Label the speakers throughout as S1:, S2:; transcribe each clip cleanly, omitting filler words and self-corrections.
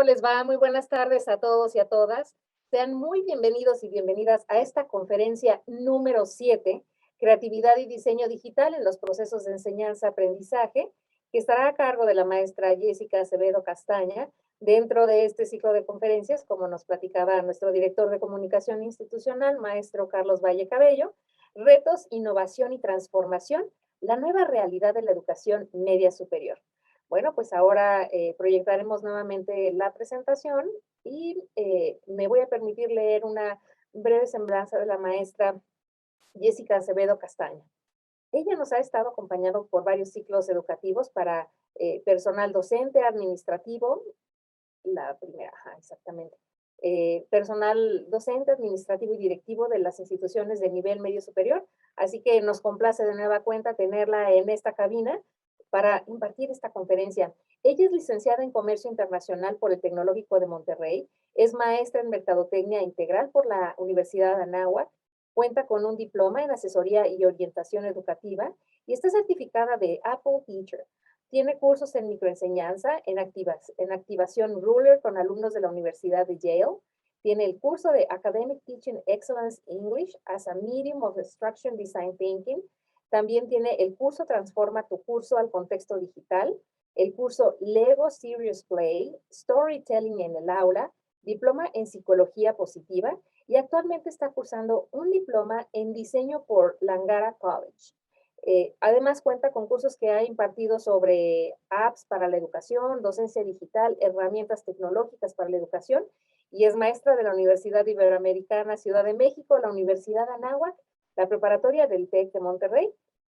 S1: ¿Cómo les va? Muy buenas tardes a todos y a todas. Sean muy bienvenidos y bienvenidas a esta conferencia número 7, Creatividad y Diseño Digital en los Procesos de Enseñanza-Aprendizaje, que estará a cargo de la maestra Jessica Acevedo Castaña. Dentro de este ciclo de conferencias, como nos platicaba nuestro director de comunicación institucional, maestro Carlos Valle Cabello, retos, innovación y transformación, la nueva realidad de la educación media superior. Bueno, pues ahora proyectaremos nuevamente la presentación y me voy a permitir leer una breve semblanza de la maestra Jessica Acevedo Castaña. Ella nos ha estado acompañando por varios ciclos educativos para personal docente, administrativo, la primera, ajá, exactamente, personal docente, administrativo y directivo de las instituciones de nivel medio superior, así que nos complace de nueva cuenta tenerla en esta cabina para impartir esta conferencia. Ella es licenciada en Comercio Internacional por el Tecnológico de Monterrey, es maestra en Mercadotecnia Integral por la Universidad de Anáhuac, cuenta con un diploma en Asesoría y Orientación Educativa y está certificada de Apple Teacher. Tiene cursos en microenseñanza, en activación Ruler con alumnos de la Universidad de Yale. Tiene el curso de Academic Teaching Excellence English as a Medium of Instruction Design Thinking. También tiene el curso Transforma tu curso al contexto digital, el curso Lego Serious Play, Storytelling en el aula, diploma en Psicología Positiva y actualmente está cursando un diploma en diseño por Langara College. Además cuenta con cursos que ha impartido sobre apps para la educación, docencia digital, herramientas tecnológicas para la educación y es maestra de la Universidad Iberoamericana Ciudad de México, la Universidad Anáhuac, la preparatoria del TEC de Monterrey.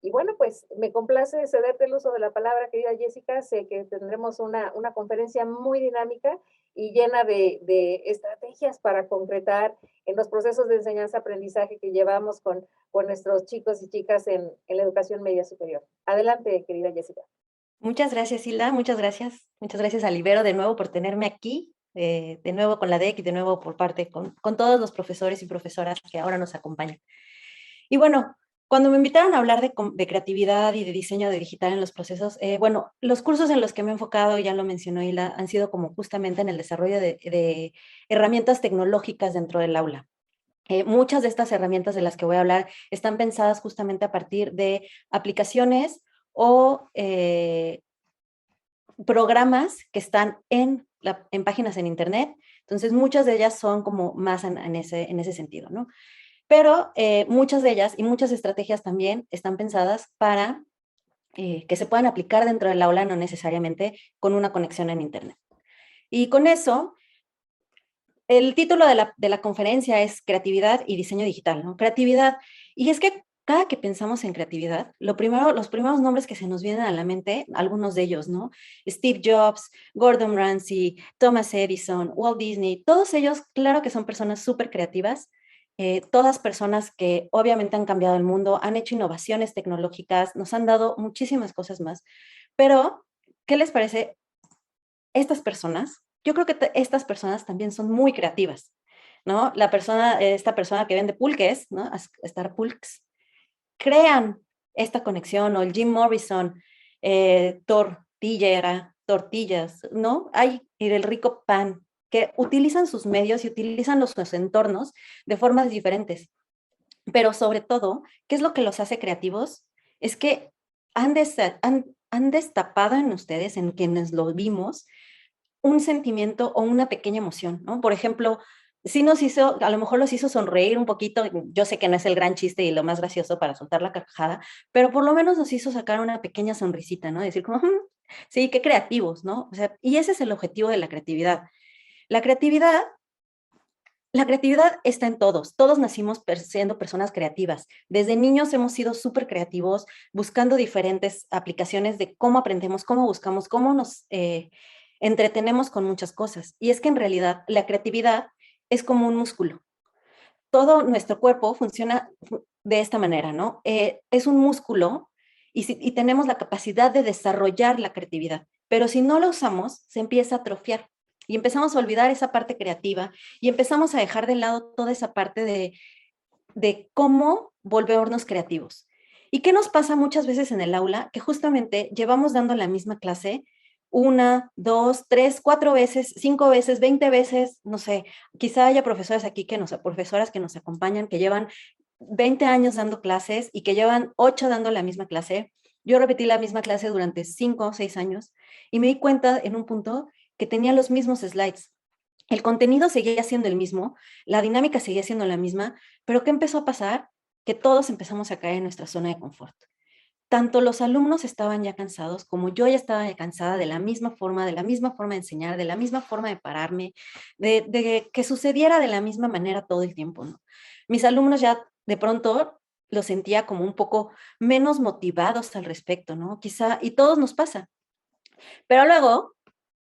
S1: Y bueno, pues me complace cederte el uso de la palabra, querida Jessica. Sé que tendremos una conferencia muy dinámica y llena de estrategias para concretar en los procesos de enseñanza-aprendizaje que llevamos con nuestros chicos y chicas en la educación media superior. Adelante, querida Jessica.
S2: Muchas gracias, Hilda. Muchas gracias. Muchas gracias al Ibero de nuevo por tenerme aquí, de nuevo con la DEC y de nuevo por parte con todos los profesores y profesoras que ahora nos acompañan. Y bueno, cuando me invitaron a hablar de creatividad y de diseño de digital en los procesos, bueno, los cursos en los que me he enfocado, ya lo mencionó Hilda, han sido como justamente en el desarrollo de herramientas tecnológicas dentro del aula. Muchas de estas herramientas de las que voy a hablar están pensadas justamente a partir de aplicaciones o programas que están en páginas en internet. Entonces, muchas de ellas son como más en ese sentido, ¿no? Pero muchas de ellas y muchas estrategias también están pensadas para que se puedan aplicar dentro del aula, no necesariamente con una conexión en internet. Y con eso, el título de la conferencia es Creatividad y Diseño Digital, ¿no? Creatividad. Y es que cada que pensamos en creatividad, los primeros nombres que se nos vienen a la mente, algunos de ellos, ¿no? Steve Jobs, Gordon Ramsay, Thomas Edison, Walt Disney, todos ellos, claro que son personas súper creativas, todas personas que obviamente han cambiado el mundo, han hecho innovaciones tecnológicas, nos han dado muchísimas cosas más. Pero, ¿qué les parece? Estas personas, yo creo que estas personas también son muy creativas, ¿no? Esta persona que vende pulques, ¿no? Star Pulques, crean esta conexión, o el Jim Morrison, tortillas, ¿no? Y del rico pan, que utilizan sus medios y utilizan sus entornos de formas diferentes. Pero sobre todo, ¿qué es lo que los hace creativos? Es que han destapado en ustedes, en quienes lo vimos, un sentimiento o una pequeña emoción, ¿no? Por ejemplo, sí a lo mejor los hizo sonreír un poquito, yo sé que no es el gran chiste y lo más gracioso para soltar la carcajada, pero por lo menos nos hizo sacar una pequeña sonrisita, ¿no? Decir como, sí, qué creativos, ¿no? O sea, y ese es el objetivo de la creatividad. La creatividad, la creatividad está en todos nacimos siendo personas creativas. Desde niños hemos sido súper creativos, buscando diferentes aplicaciones de cómo aprendemos, cómo buscamos, cómo nos entretenemos con muchas cosas. Y es que en realidad la creatividad es como un músculo. Todo nuestro cuerpo funciona de esta manera, ¿no? Es un músculo y tenemos la capacidad de desarrollar la creatividad, pero si no lo usamos, se empieza a atrofiar y empezamos a olvidar esa parte creativa y empezamos a dejar de lado toda esa parte de cómo volvernos creativos. ¿Y qué nos pasa muchas veces en el aula? Que justamente llevamos dando la misma clase una, dos, tres, cuatro veces, 5 veces, 20 veces, no sé, quizá haya profesoras aquí profesoras que nos acompañan, que llevan 20 años dando clases y que llevan 8 dando la misma clase. Yo repetí la misma clase durante 5 o 6 años y me di cuenta en un punto que tenía los mismos slides. El contenido seguía siendo el mismo, la dinámica seguía siendo la misma, pero ¿qué empezó a pasar? Que todos empezamos a caer en nuestra zona de confort. Tanto los alumnos estaban ya cansados como yo ya estaba cansada de la misma forma de enseñar, de la misma forma de pararme, de que sucediera de la misma manera todo el tiempo, ¿no? Mis alumnos ya de pronto los sentía como un poco menos motivados al respecto, ¿no? Quizá, y todos nos pasa. Pero luego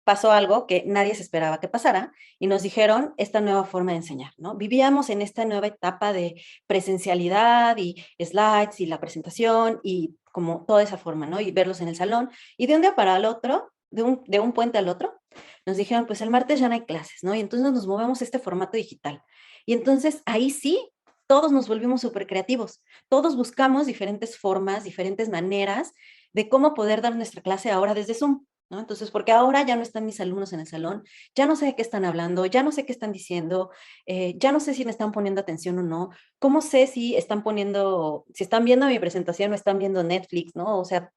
S2: pasó algo que nadie se esperaba que pasara y nos dijeron esta nueva forma de enseñar, ¿no? Vivíamos en esta nueva etapa de presencialidad y slides y la presentación y como toda esa forma, ¿no? Y verlos en el salón. Y de un día para el otro, de un puente al otro, nos dijeron, pues el martes ya no hay clases, ¿no? Y entonces nos movemos a este formato digital. Y entonces ahí sí, todos nos volvimos súper creativos. Todos buscamos diferentes formas, diferentes maneras de cómo poder dar nuestra clase ahora desde Zoom, ¿no? Entonces, porque ahora ya no están mis alumnos en el salón, ya no sé de qué están hablando, ya no sé qué están diciendo, ya no sé si me están poniendo atención o no, cómo sé si están poniendo, si están viendo mi presentación o están viendo Netflix, ¿no? O sea,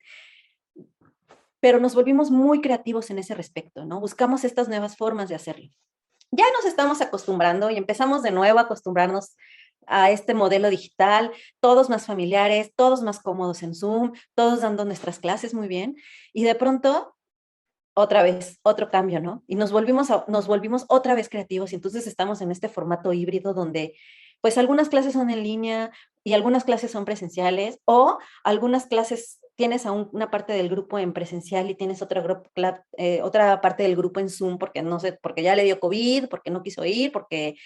S2: pero nos volvimos muy creativos en ese respecto, ¿no? Buscamos estas nuevas formas de hacerlo. Ya nos estamos acostumbrando y empezamos de nuevo a acostumbrarnos a este modelo digital, todos más familiares, todos más cómodos en Zoom, todos dando nuestras clases muy bien, y de pronto otra vez, otro cambio, ¿no? Y nos volvimos otra vez creativos y entonces estamos en este formato híbrido donde pues algunas clases son en línea y algunas clases son presenciales o algunas clases tienes a una parte del grupo en presencial y tienes otra parte del grupo en Zoom porque no sé, porque ya le dio COVID, porque no quiso ir, porque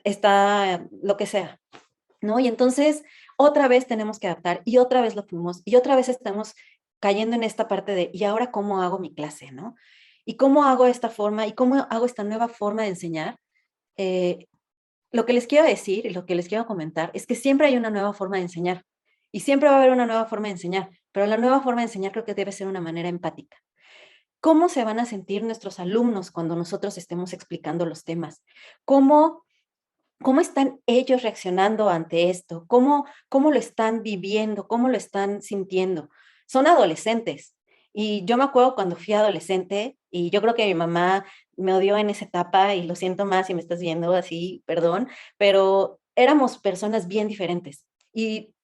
S2: está lo que sea, ¿no? Y entonces otra vez tenemos que adaptar y otra vez lo fuimos y otra vez estamos cayendo en esta parte de, ¿y ahora cómo hago mi clase, no? ¿Y cómo hago esta forma y cómo hago esta nueva forma de enseñar? Eh, lo que les quiero decir y lo que les quiero comentar es que siempre hay una nueva forma de enseñar y siempre va a haber una nueva forma de enseñar, pero la nueva forma de enseñar creo que debe ser una manera empática. ¿Cómo se van a sentir nuestros alumnos cuando nosotros estemos explicando los temas? ¿Cómo ¿Cómo están ellos reaccionando ante esto? ¿Cómo lo están viviendo? ¿Cómo lo están sintiendo? Son adolescentes. Y yo me acuerdo cuando fui adolescente, y yo creo que mi mamá me odió en esa etapa, y lo siento más si me estás viendo así, perdón, pero éramos personas bien diferentes. Y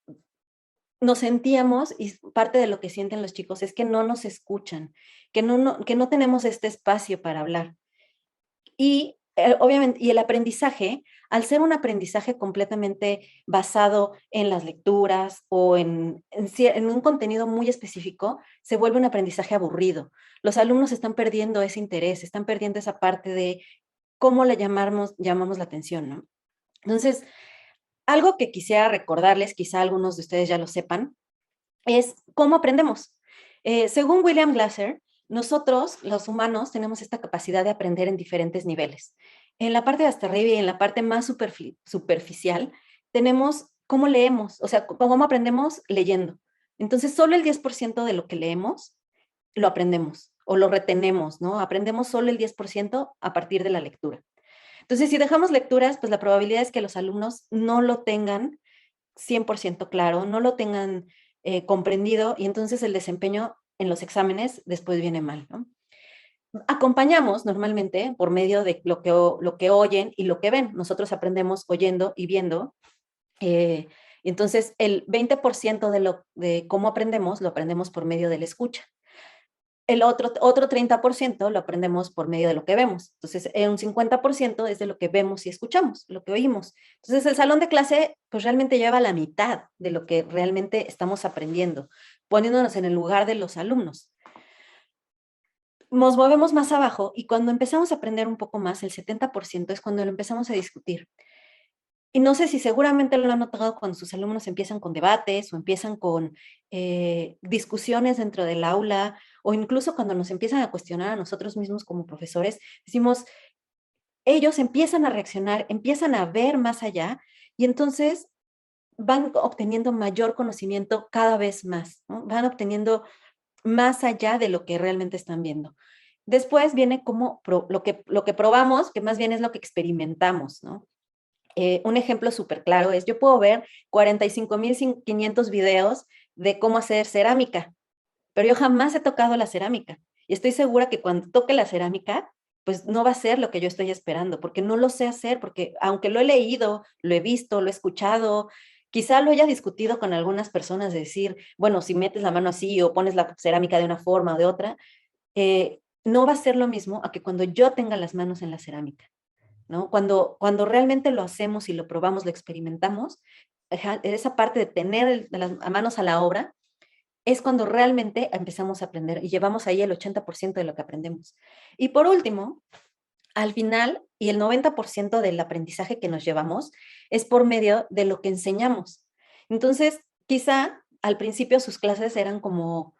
S2: nos sentíamos, y parte de lo que sienten los chicos es que no nos escuchan, que no tenemos este espacio para hablar. Y obviamente, y el aprendizaje, al ser un aprendizaje completamente basado en las lecturas o en un contenido muy específico, se vuelve un aprendizaje aburrido. Los alumnos están perdiendo ese interés, están perdiendo esa parte de cómo le llamamos la atención, ¿no? Entonces, algo que quisiera recordarles, quizá algunos de ustedes ya lo sepan, es cómo aprendemos. Según William Glasser, nosotros, los humanos, tenemos esta capacidad de aprender en diferentes niveles. En la parte de hasta arriba y en la parte más superficial, tenemos cómo leemos, o sea, cómo aprendemos leyendo. Entonces, solo el 10% de lo que leemos lo aprendemos o lo retenemos, ¿no? Aprendemos solo el 10% a partir de la lectura. Entonces, si dejamos lecturas, pues la probabilidad es que los alumnos no lo tengan 100% claro, no lo tengan comprendido y entonces el desempeño en los exámenes después viene mal, ¿no? Acompañamos normalmente por medio de lo que oyen y lo que ven. Nosotros aprendemos oyendo y viendo. Eh, entonces, el 20% de cómo aprendemos lo aprendemos por medio de la escucha. El otro 30% lo aprendemos por medio de lo que vemos. Entonces, un 50% es de lo que vemos y escuchamos, lo que oímos. Entonces, el salón de clase, pues realmente lleva la mitad de lo que realmente estamos aprendiendo, poniéndonos en el lugar de los alumnos. Nos movemos más abajo y cuando empezamos a aprender un poco más, el 70% es cuando lo empezamos a discutir. Y no sé si seguramente lo han notado cuando sus alumnos empiezan con debates o empiezan con discusiones dentro del aula o incluso cuando nos empiezan a cuestionar a nosotros mismos como profesores, decimos, ellos empiezan a reaccionar, empiezan a ver más allá y entonces van obteniendo mayor conocimiento cada vez más, ¿no? Van obteniendo más allá de lo que realmente están viendo. Después viene como lo que probamos, que más bien es lo que experimentamos, ¿no? Un ejemplo súper claro es, yo puedo ver 45,500 videos de cómo hacer cerámica, pero yo jamás he tocado la cerámica. Y estoy segura que cuando toque la cerámica, pues no va a ser lo que yo estoy esperando, porque no lo sé hacer, porque aunque lo he leído, lo he visto, lo he escuchado, quizá lo haya discutido con algunas personas, de decir, bueno, si metes la mano así o pones la cerámica de una forma o de otra, no va a ser lo mismo a que cuando yo tenga las manos en la cerámica, ¿no? Cuando realmente lo hacemos y lo probamos, lo experimentamos, esa parte de tener las manos a la obra, es cuando realmente empezamos a aprender y llevamos ahí el 80% de lo que aprendemos. Y por último, al final, y el 90% del aprendizaje que nos llevamos es por medio de lo que enseñamos. Entonces, quizá al principio sus clases eran como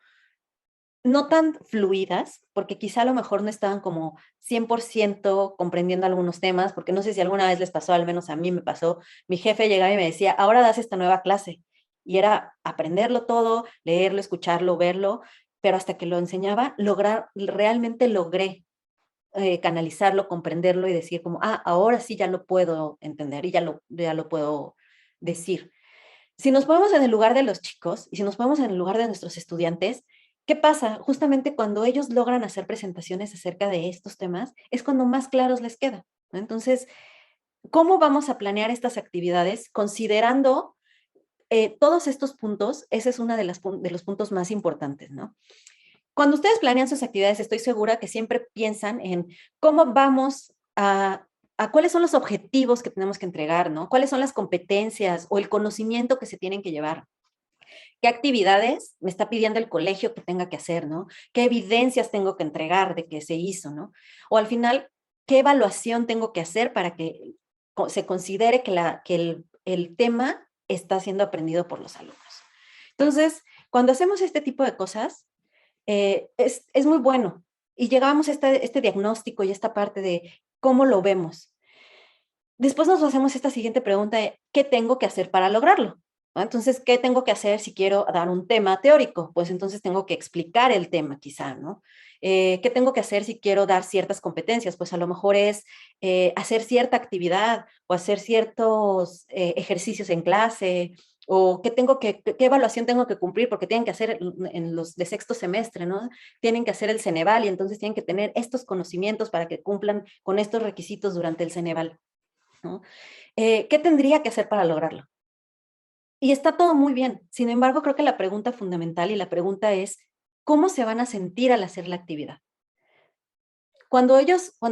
S2: no tan fluidas, porque quizá a lo mejor no estaban como 100% comprendiendo algunos temas, porque no sé si alguna vez les pasó, al menos a mí me pasó, mi jefe llegaba y me decía, ahora das esta nueva clase, y era aprenderlo todo, leerlo, escucharlo, verlo, pero hasta que lo enseñaba, realmente logré canalizarlo, comprenderlo y decir como, ahora sí ya lo puedo entender y ya lo puedo decir. Si nos ponemos en el lugar de los chicos y si nos ponemos en el lugar de nuestros estudiantes, ¿qué pasa? Justamente cuando ellos logran hacer presentaciones acerca de estos temas, es cuando más claros les queda, ¿no? Entonces, ¿cómo vamos a planear estas actividades considerando todos estos puntos? Ese es uno de los puntos más importantes, ¿no? Cuando ustedes planean sus actividades, estoy segura que siempre piensan en cómo vamos a cuáles son los objetivos que tenemos que entregar, ¿no? ¿Cuáles son las competencias o el conocimiento que se tienen que llevar? ¿Qué actividades me está pidiendo el colegio que tenga que hacer, ¿no? ¿Qué evidencias tengo que entregar de que se hizo, ¿no? O al final, ¿qué evaluación tengo que hacer para que se considere que el tema está siendo aprendido por los alumnos? Entonces, cuando hacemos este tipo de cosas, es muy bueno. Y llegamos a este diagnóstico y esta parte de cómo lo vemos. Después nos hacemos esta siguiente pregunta de, ¿qué tengo que hacer para lograrlo? ¿No? Entonces, ¿qué tengo que hacer si quiero dar un tema teórico? Pues entonces tengo que explicar el tema quizá, ¿no? ¿Qué tengo que hacer si quiero dar ciertas competencias? Pues a lo mejor es hacer cierta actividad o hacer ciertos ejercicios en clase o qué evaluación tengo que cumplir porque tienen que hacer en los de sexto semestre, ¿no? Tienen que hacer el Ceneval y entonces tienen que tener estos conocimientos para que cumplan con estos requisitos durante el Ceneval, ¿no? ¿Qué tendría que hacer para lograrlo? Y está todo muy bien. Sin embargo, creo que la pregunta fundamental y la pregunta es, ¿cómo se van a sentir al hacer la actividad? Cuando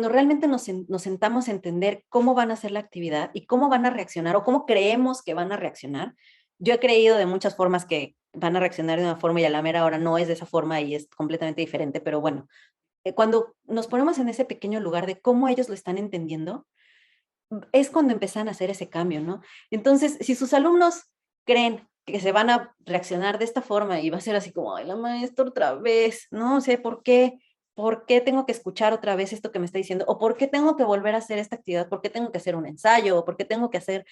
S2: realmente nos sentamos a entender cómo van a hacer la actividad y cómo van a reaccionar o cómo creemos que van a reaccionar, yo he creído de muchas formas que van a reaccionar de una forma y a la mera hora no es de esa forma y es completamente diferente, pero bueno, cuando nos ponemos en ese pequeño lugar de cómo ellos lo están entendiendo, es cuando empiezan a hacer ese cambio, ¿no? Entonces, si sus alumnos creen que se van a reaccionar de esta forma y va a ser así como, ay, la maestra otra vez, no sé por qué, por qué tengo que escuchar otra vez esto que me está diciendo, o por qué tengo que volver a hacer esta actividad, por qué tengo que hacer un ensayo, o por qué tengo que hacer.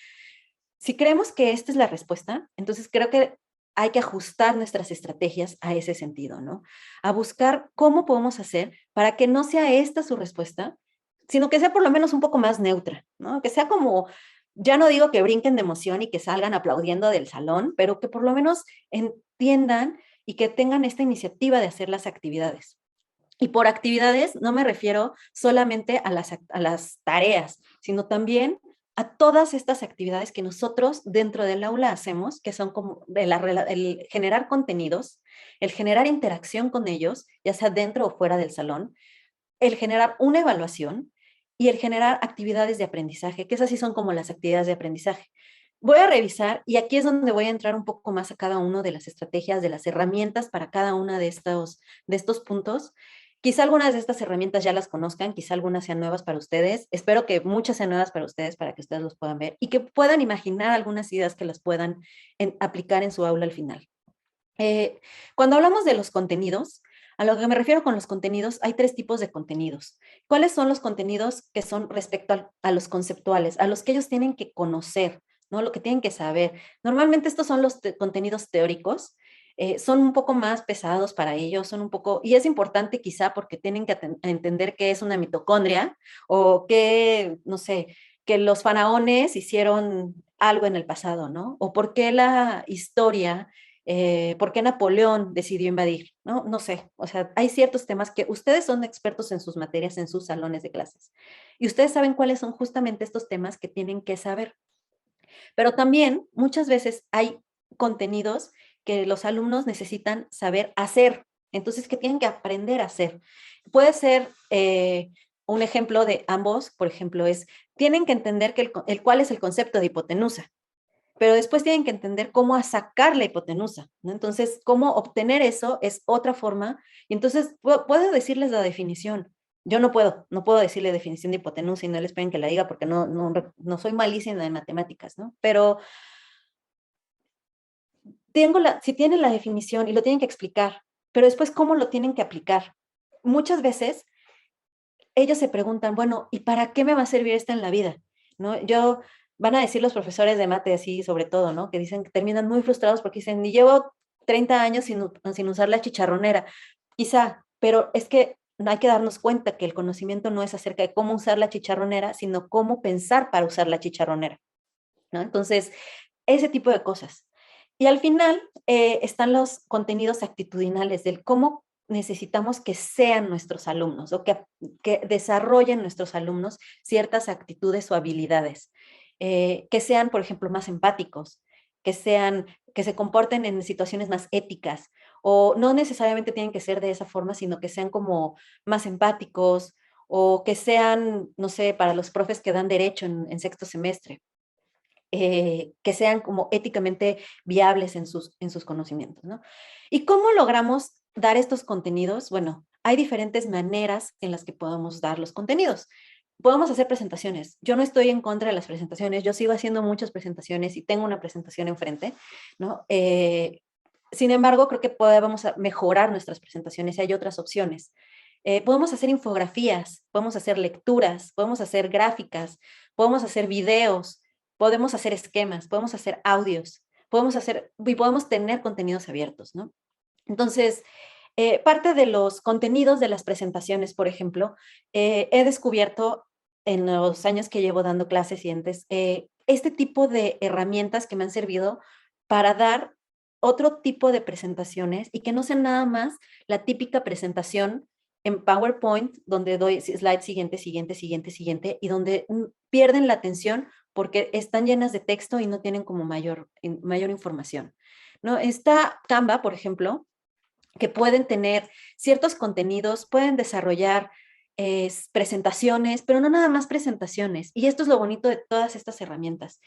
S2: Si creemos que esta es la respuesta, entonces creo que hay que ajustar nuestras estrategias a ese sentido, ¿no? A buscar cómo podemos hacer para que no sea esta su respuesta, sino que sea por lo menos un poco más neutra, ¿no? Que sea como, ya no digo que brinquen de emoción y que salgan aplaudiendo del salón, pero que por lo menos entiendan y que tengan esta iniciativa de hacer las actividades. Y por actividades no me refiero solamente a las tareas, sino también a todas estas actividades que nosotros dentro del aula hacemos, que son como el generar contenidos, el generar interacción con ellos, ya sea dentro o fuera del salón, el generar una evaluación y el generar actividades de aprendizaje, que esas sí son como las actividades de aprendizaje. Voy a revisar y aquí es donde voy a entrar un poco más a cada uno de las estrategias, de las herramientas para cada uno de estos puntos. Quizá algunas de estas herramientas ya las conozcan, quizá algunas sean nuevas para ustedes. Espero que muchas sean nuevas para ustedes para que ustedes los puedan ver y que puedan imaginar algunas ideas que las puedan aplicar en su aula al final. Eh, Cuando hablamos de los contenidos, a lo que me refiero con los contenidos, hay tres tipos de contenidos. ¿Cuáles son los contenidos que son respecto a los conceptuales, a los que ellos tienen que conocer, ¿no? Lo que tienen que saber? Normalmente estos son los contenidos teóricos. son un poco más pesados para ellos, son un poco, y es importante quizá porque tienen que entender qué es una mitocondria o que, no sé, que los faraones hicieron algo en el pasado, ¿no? O por qué la historia, por qué Napoleón decidió invadir, ¿no? No sé, o sea, hay ciertos temas que ustedes son expertos en sus materias, en sus salones de clases, y ustedes saben cuáles son justamente estos temas que tienen que saber. Pero también muchas veces hay contenidos que los alumnos necesitan saber hacer, entonces que tienen que aprender a hacer. Puede ser un ejemplo de ambos, por ejemplo, es, tienen que entender que cuál es el concepto de hipotenusa, pero después tienen que entender cómo a sacar la hipotenusa, ¿no? Entonces, cómo obtener eso es otra forma, y entonces puedo decirles la definición. Yo no puedo decirle definición de hipotenusa y no les esperen que la diga porque no soy malísima en matemáticas, ¿no? Pero si tienen la definición y lo tienen que explicar, pero después cómo lo tienen que aplicar. Muchas veces ellos se preguntan, bueno, ¿y para qué me va a servir esto en la vida? ¿No? Van a decir los profesores de mate así, sobre todo, ¿no? Que dicen que terminan muy frustrados porque dicen, ni llevo 30 años sin usar la chicharronera. Quizá, pero es que no hay que darnos cuenta que el conocimiento no es acerca de cómo usar la chicharronera, sino cómo pensar para usar la chicharronera, ¿no? Entonces, ese tipo de cosas. Y al final están los contenidos actitudinales del cómo necesitamos que sean nuestros alumnos o que desarrollen nuestros alumnos ciertas actitudes o habilidades, que sean, por ejemplo, más empáticos, que se comporten en situaciones más éticas o no necesariamente tienen que ser de esa forma, sino que sean como más empáticos o que sean, no sé, para los profes que dan derecho en sexto semestre, que sean como éticamente viables en sus conocimientos, ¿no? ¿Y cómo logramos dar estos contenidos? Bueno, hay diferentes maneras en las que podemos dar los contenidos. Podemos hacer presentaciones. Yo no estoy en contra de las presentaciones, yo sigo haciendo muchas presentaciones y tengo una presentación enfrente, ¿no? Sin embargo, creo que podemos mejorar nuestras presentaciones y hay otras opciones. Podemos hacer infografías, podemos hacer lecturas, podemos hacer gráficas, podemos hacer videos, podemos hacer esquemas, podemos hacer audios, podemos tener contenidos abiertos, ¿no? Entonces, parte de los contenidos de las presentaciones, por ejemplo, he descubierto en los años que llevo dando clases y antes, este tipo de herramientas que me han servido para dar otro tipo de presentaciones y que no sean nada más la típica presentación en PowerPoint, donde doy slide siguiente, siguiente, siguiente, siguiente, y donde pierden la atención porque están llenas de texto y no tienen como mayor información, ¿no? Está Canva, por ejemplo, que pueden tener ciertos contenidos, pueden desarrollar presentaciones, pero no nada más presentaciones. Y esto es lo bonito de todas estas herramientas.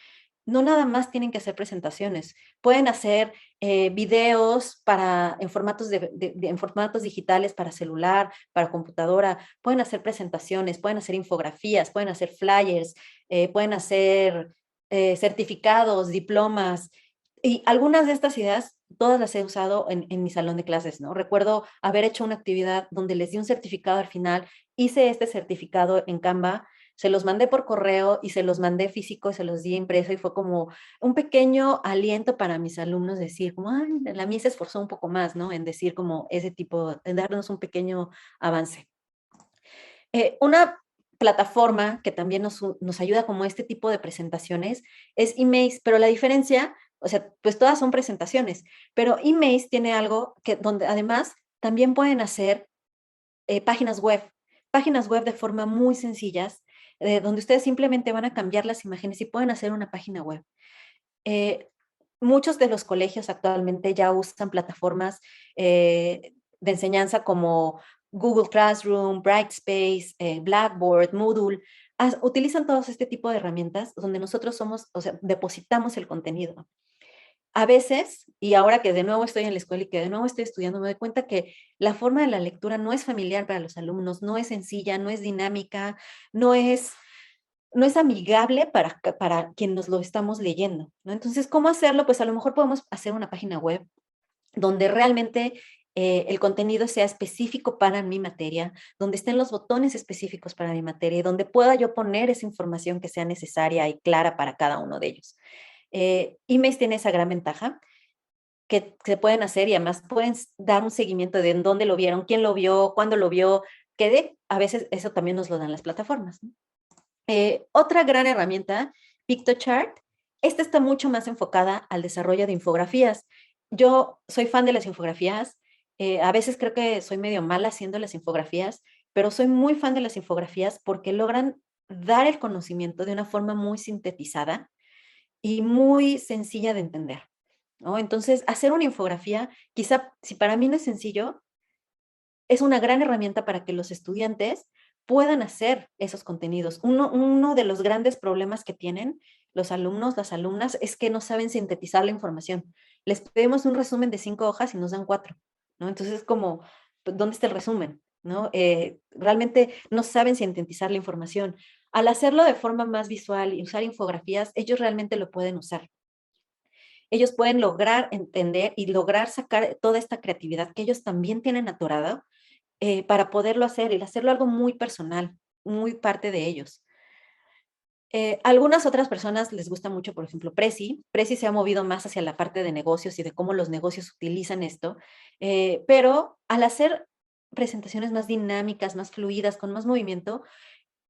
S2: No nada más tienen que hacer presentaciones, pueden hacer videos en formatos digitales para celular, para computadora, pueden hacer presentaciones, pueden hacer infografías, pueden hacer flyers, pueden hacer certificados, diplomas, y algunas de estas ideas, todas las he usado en mi salón de clases, ¿no? Recuerdo haber hecho una actividad donde les di un certificado al final, hice este certificado en Canva, se los mandé por correo y se los mandé físico y se los di impreso y fue como un pequeño aliento para mis alumnos decir, como, ay, la mía se esforzó un poco más, ¿no? En decir como ese tipo, en darnos un pequeño avance. Una plataforma que también nos ayuda como este tipo de presentaciones es Emaze, pero la diferencia, o sea, pues todas son presentaciones, pero Emaze tiene algo que donde además también pueden hacer páginas web de forma muy sencillas, donde ustedes simplemente van a cambiar las imágenes y pueden hacer una página web. Eh, Muchos de los colegios actualmente ya usan plataformas de enseñanza como Google Classroom, Brightspace, Blackboard, Moodle. Utilizan todos este tipo de herramientas donde nosotros o sea, depositamos el contenido. A veces, y ahora que de nuevo estoy en la escuela y que de nuevo estoy estudiando, me doy cuenta que la forma de la lectura no es familiar para los alumnos, no es sencilla, no es dinámica, no es no es amigable para quien nos lo estamos leyendo, ¿no? Entonces, ¿cómo hacerlo? Pues a lo mejor podemos hacer una página web donde realmente el contenido sea específico para mi materia, donde estén los botones específicos para mi materia y donde pueda yo poner esa información que sea necesaria y clara para cada uno de ellos. Emails tiene esa gran ventaja. que se pueden hacer y además pueden dar un seguimiento de en dónde lo vieron, quién lo vio, cuándo lo vio, a veces eso también nos lo dan las plataformas, ¿no? Otra gran herramienta, PictoChart, esta está mucho más enfocada al desarrollo de infografías. Yo soy fan de las infografías, a veces creo que soy medio mala haciendo las infografías, pero soy muy fan de las infografías porque logran dar el conocimiento de una forma muy sintetizada y muy sencilla de entender, ¿no? Entonces, hacer una infografía, quizá si para mí no es sencillo, es una gran herramienta para que los estudiantes puedan hacer esos contenidos. Uno de los grandes problemas que tienen los alumnos, las alumnas, es que no saben sintetizar la información. Les pedimos un resumen de 5 hojas y nos dan 4, ¿no? Entonces es como, pues, ¿dónde está el resumen? ¿No? Realmente no saben sintetizar la información. Al hacerlo de forma más visual y usar infografías, ellos realmente lo pueden usar. Ellos pueden lograr entender y lograr sacar toda esta creatividad que ellos también tienen atorada para poderlo hacer y hacerlo algo muy personal, muy parte de ellos. Algunas otras personas les gusta mucho, por ejemplo, Prezi. Prezi se ha movido más hacia la parte de negocios y de cómo los negocios utilizan esto, pero al hacer presentaciones más dinámicas, más fluidas, con más movimiento,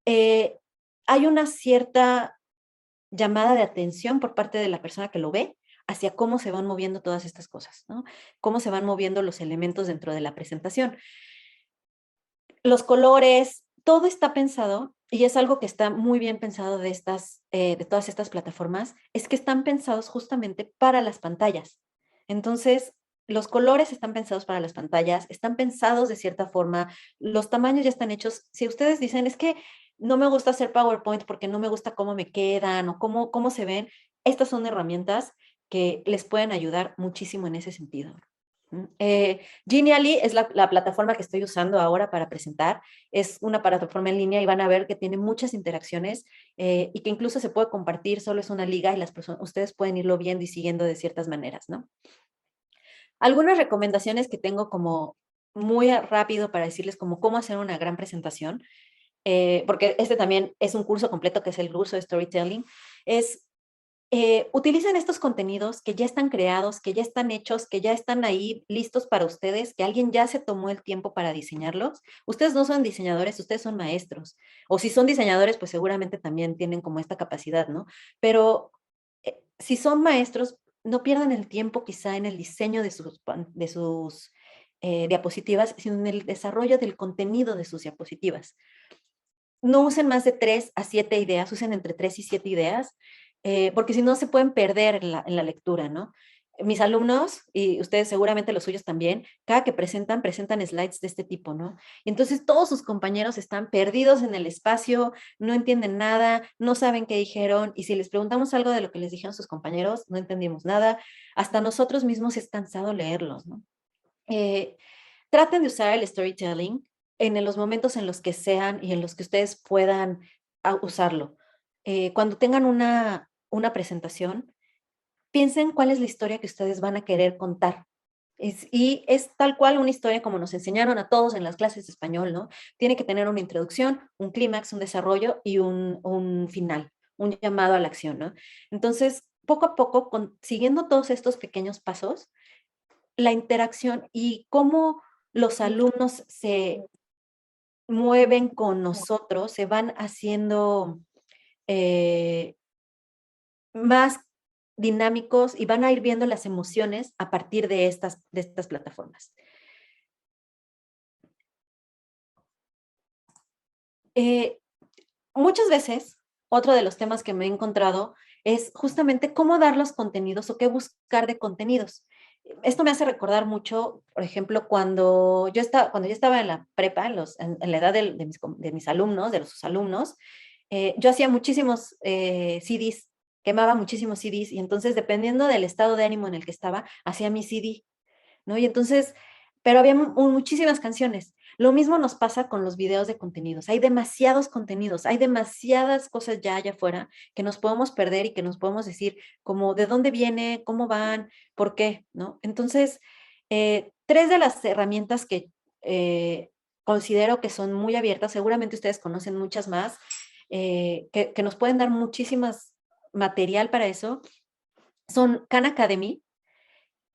S2: eh, hay una cierta llamada de atención por parte de la persona que lo ve hacia cómo se van moviendo todas estas cosas, ¿no? Cómo se van moviendo los elementos dentro de la presentación. Los colores, todo está pensado y es algo que está muy bien pensado de todas estas plataformas, es que están pensados justamente para las pantallas. Entonces, los colores están pensados para las pantallas, están pensados de cierta forma, los tamaños ya están hechos. Si ustedes dicen, es que no me gusta hacer PowerPoint porque no me gusta cómo me quedan o cómo se ven, estas son herramientas que les pueden ayudar muchísimo en ese sentido. Genially es la plataforma que estoy usando ahora para presentar. Es una plataforma en línea y van a ver que tiene muchas interacciones y que incluso se puede compartir, solo es una liga y ustedes pueden irlo viendo y siguiendo de ciertas maneras, ¿no? Algunas recomendaciones que tengo como muy rápido para decirles como cómo hacer una gran presentación, porque este también es un curso completo que es el curso de Storytelling, es utilicen estos contenidos que ya están creados, que ya están hechos, que ya están ahí listos para ustedes, que alguien ya se tomó el tiempo para diseñarlos. Ustedes no son diseñadores, ustedes son maestros. O si son diseñadores, pues seguramente también tienen como esta capacidad, ¿no? Pero si son maestros, no pierdan el tiempo quizá en el diseño de sus diapositivas, sino en el desarrollo del contenido de sus diapositivas. No usen más de 3 a 7 ideas, usen entre 3 y 7 ideas, porque si no se pueden perder en la lectura, ¿no? Mis alumnos, y ustedes seguramente los suyos también, cada que presentan slides de este tipo, ¿no? Y entonces todos sus compañeros están perdidos en el espacio, no entienden nada, no saben qué dijeron, y si les preguntamos algo de lo que les dijeron sus compañeros, no entendimos nada, hasta nosotros mismos es cansado leerlos, ¿no? Eh, Traten de usar el storytelling en los momentos en los que sean y en los que ustedes puedan usarlo. Cuando tengan una presentación, piensen cuál es la historia que ustedes van a querer contar. Y es tal cual una historia como nos enseñaron a todos en las clases de español, ¿no? Tiene que tener una introducción, un clímax, un desarrollo y un final, un llamado a la acción, ¿no? Entonces, poco a poco, siguiendo todos estos pequeños pasos, la interacción y cómo los alumnos se mueven con nosotros, se van haciendo eh, más dinámicos y van a ir viendo las emociones a partir de estas plataformas. Eh, Muchas veces, otro de los temas que me he encontrado es justamente cómo dar los contenidos o qué buscar de contenidos. Esto me hace recordar mucho, por ejemplo, cuando yo estaba en la prepa, en la edad de mis alumnos, de sus alumnos, yo hacía muchísimos CDs, quemaba muchísimos CDs y entonces dependiendo del estado de ánimo en el que estaba, hacía mi CD, ¿no? Y entonces, pero había muchísimas canciones. Lo mismo nos pasa con los videos de contenidos. Hay demasiados contenidos, hay demasiadas cosas ya allá afuera que nos podemos perder y que nos podemos decir como de dónde viene, cómo van, por qué, ¿no? Entonces, tres de las herramientas que considero que son muy abiertas, seguramente ustedes conocen muchas más, que nos pueden dar muchísimas material para eso, son Khan Academy,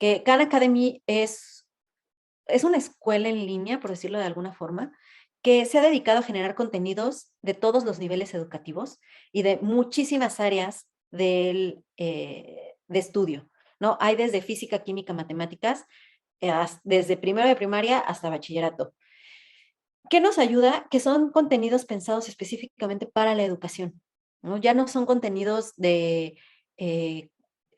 S2: que Khan Academy es una escuela en línea, por decirlo de alguna forma, que se ha dedicado a generar contenidos de todos los niveles educativos y de muchísimas áreas de estudio, ¿no? Hay desde física, química, matemáticas, desde primero de primaria hasta bachillerato. ¿Qué nos ayuda? Que son contenidos pensados específicamente para la educación, ¿no? Ya no son contenidos eh,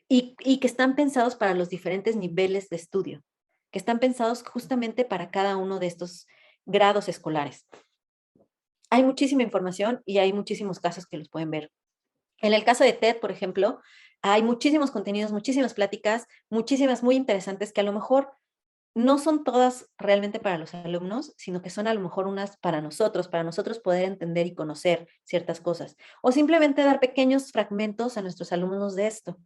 S2: y que están pensados para los diferentes niveles de estudio, que están pensados justamente para cada uno de estos grados escolares. Hay muchísima información y hay muchísimos casos que los pueden ver. En el caso de TED, por ejemplo, hay muchísimos contenidos, muchísimas pláticas, muchísimas muy interesantes que a lo mejor no son todas realmente para los alumnos, sino que son a lo mejor unas para nosotros poder entender y conocer ciertas cosas, o simplemente dar pequeños fragmentos a nuestros alumnos de esto.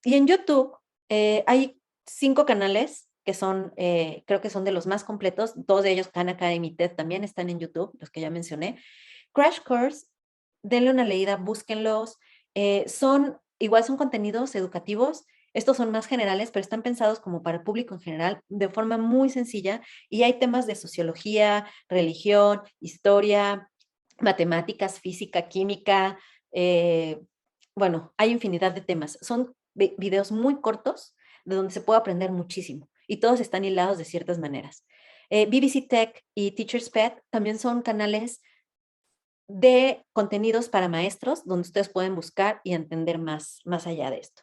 S2: Y en YouTube hay 5 canales que son, creo que son de los más completos, 2 de ellos, Khan Academy TED, también están en YouTube, los que ya mencioné. Crash Course, denle una leída, búsquenlos. Igual son contenidos educativos, estos son más generales, pero están pensados como para el público en general, de forma muy sencilla, y hay temas de sociología, religión, historia, matemáticas, física, química, bueno, hay infinidad de temas. Son videos muy cortos de donde se puede aprender muchísimo y todos están hilados de ciertas maneras. BBC Tech y Teacher's Pet también son canales de contenidos para maestros donde ustedes pueden buscar y entender más allá de esto.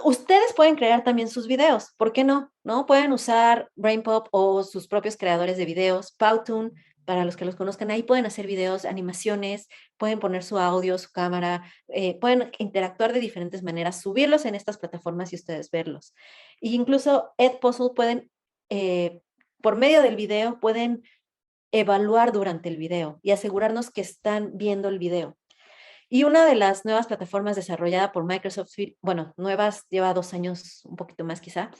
S2: Ustedes pueden crear también sus videos, ¿por qué no? ¿No? Pueden usar BrainPop o sus propios creadores de videos, Powtoon, para los que los conozcan, ahí pueden hacer videos, animaciones, pueden poner su audio, su cámara, pueden interactuar de diferentes maneras, subirlos en estas plataformas y ustedes verlos. E incluso Edpuzzle pueden, por medio del video, pueden evaluar durante el video y asegurarnos que están viendo el video. Y una de las nuevas plataformas desarrollada por Microsoft, bueno, nuevas, lleva 2 años, un poquito más quizá,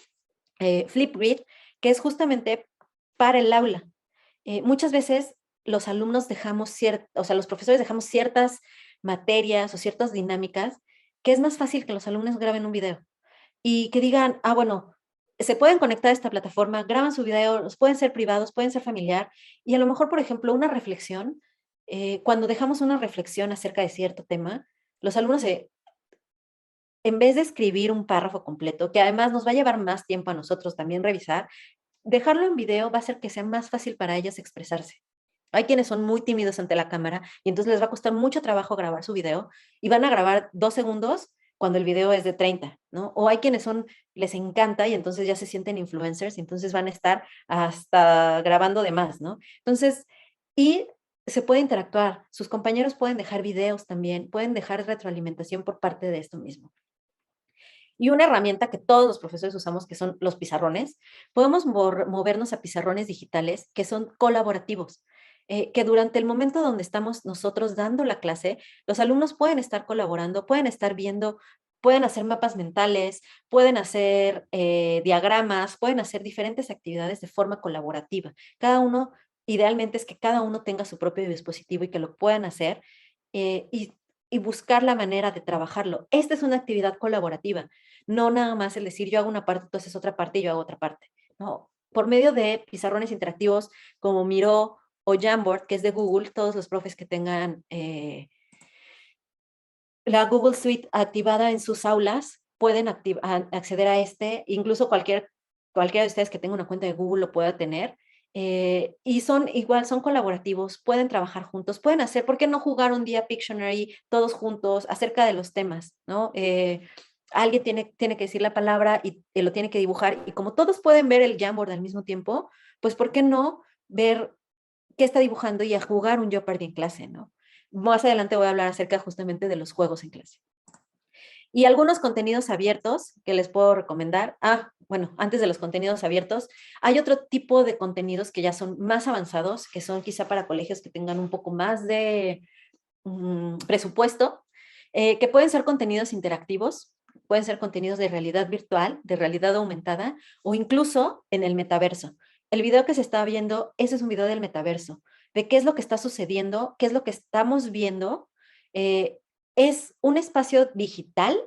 S2: Flipgrid, que es justamente para el aula. Muchas veces los alumnos dejamos o sea, los profesores dejamos ciertas materias o ciertas dinámicas que es más fácil que los alumnos graben un video y que digan, ah, bueno, se pueden conectar a esta plataforma, graban su video, los pueden ser privados, pueden ser familiar, y a lo mejor, por ejemplo, una reflexión, cuando dejamos una reflexión acerca de cierto tema, los alumnos, en vez de escribir un párrafo completo, que además nos va a llevar más tiempo a nosotros también revisar, dejarlo en video va a hacer que sea más fácil para ellos expresarse. Hay quienes son muy tímidos ante la cámara y entonces les va a costar mucho trabajo grabar su video y van a grabar 2 segundos cuando el video es de 30, ¿no? O hay quienes les encanta y entonces ya se sienten influencers y entonces van a estar hasta grabando de más, ¿no? Entonces, y se puede interactuar, sus compañeros pueden dejar videos también, pueden dejar retroalimentación por parte de esto mismo. Y una herramienta que todos los profesores usamos, que son los pizarrones, podemos movernos a pizarrones digitales que son colaborativos, que durante el momento donde estamos nosotros dando la clase, los alumnos pueden estar colaborando, pueden estar viendo, pueden hacer mapas mentales, pueden hacer diagramas, pueden hacer diferentes actividades de forma colaborativa. Cada uno, idealmente es que cada uno tenga su propio dispositivo y que lo puedan hacer y buscar la manera de trabajarlo. Esta es una actividad colaborativa, no nada más el decir yo hago una parte, tú haces otra parte y yo hago otra parte. No, por medio de pizarrones interactivos como Miro o Jamboard, que es de Google, todos los profes que tengan la Google Suite activada en sus aulas pueden acceder a incluso cualquiera de ustedes que tenga una cuenta de Google lo pueda tener. Y son colaborativos, pueden trabajar juntos, pueden hacer, ¿por qué no jugar un día Pictionary todos juntos acerca de los temas, ¿no? Alguien tiene que decir la palabra y lo tiene que dibujar, y como todos pueden ver el Jamboard al mismo tiempo, pues ¿por qué no ver qué está dibujando y a jugar un Jeopardy en clase, ¿no? Más adelante voy a hablar acerca justamente de los juegos en clase. Y algunos contenidos abiertos que les puedo recomendar. Bueno, antes de los contenidos abiertos, hay otro tipo de contenidos que ya son más avanzados, que son quizá para colegios que tengan un poco más de presupuesto, que pueden ser contenidos interactivos, pueden ser contenidos de realidad virtual, de realidad aumentada o incluso en el metaverso. El video que se está viendo, ese es un video del metaverso, de qué es lo que está sucediendo, qué es lo que estamos viendo. Es un espacio digital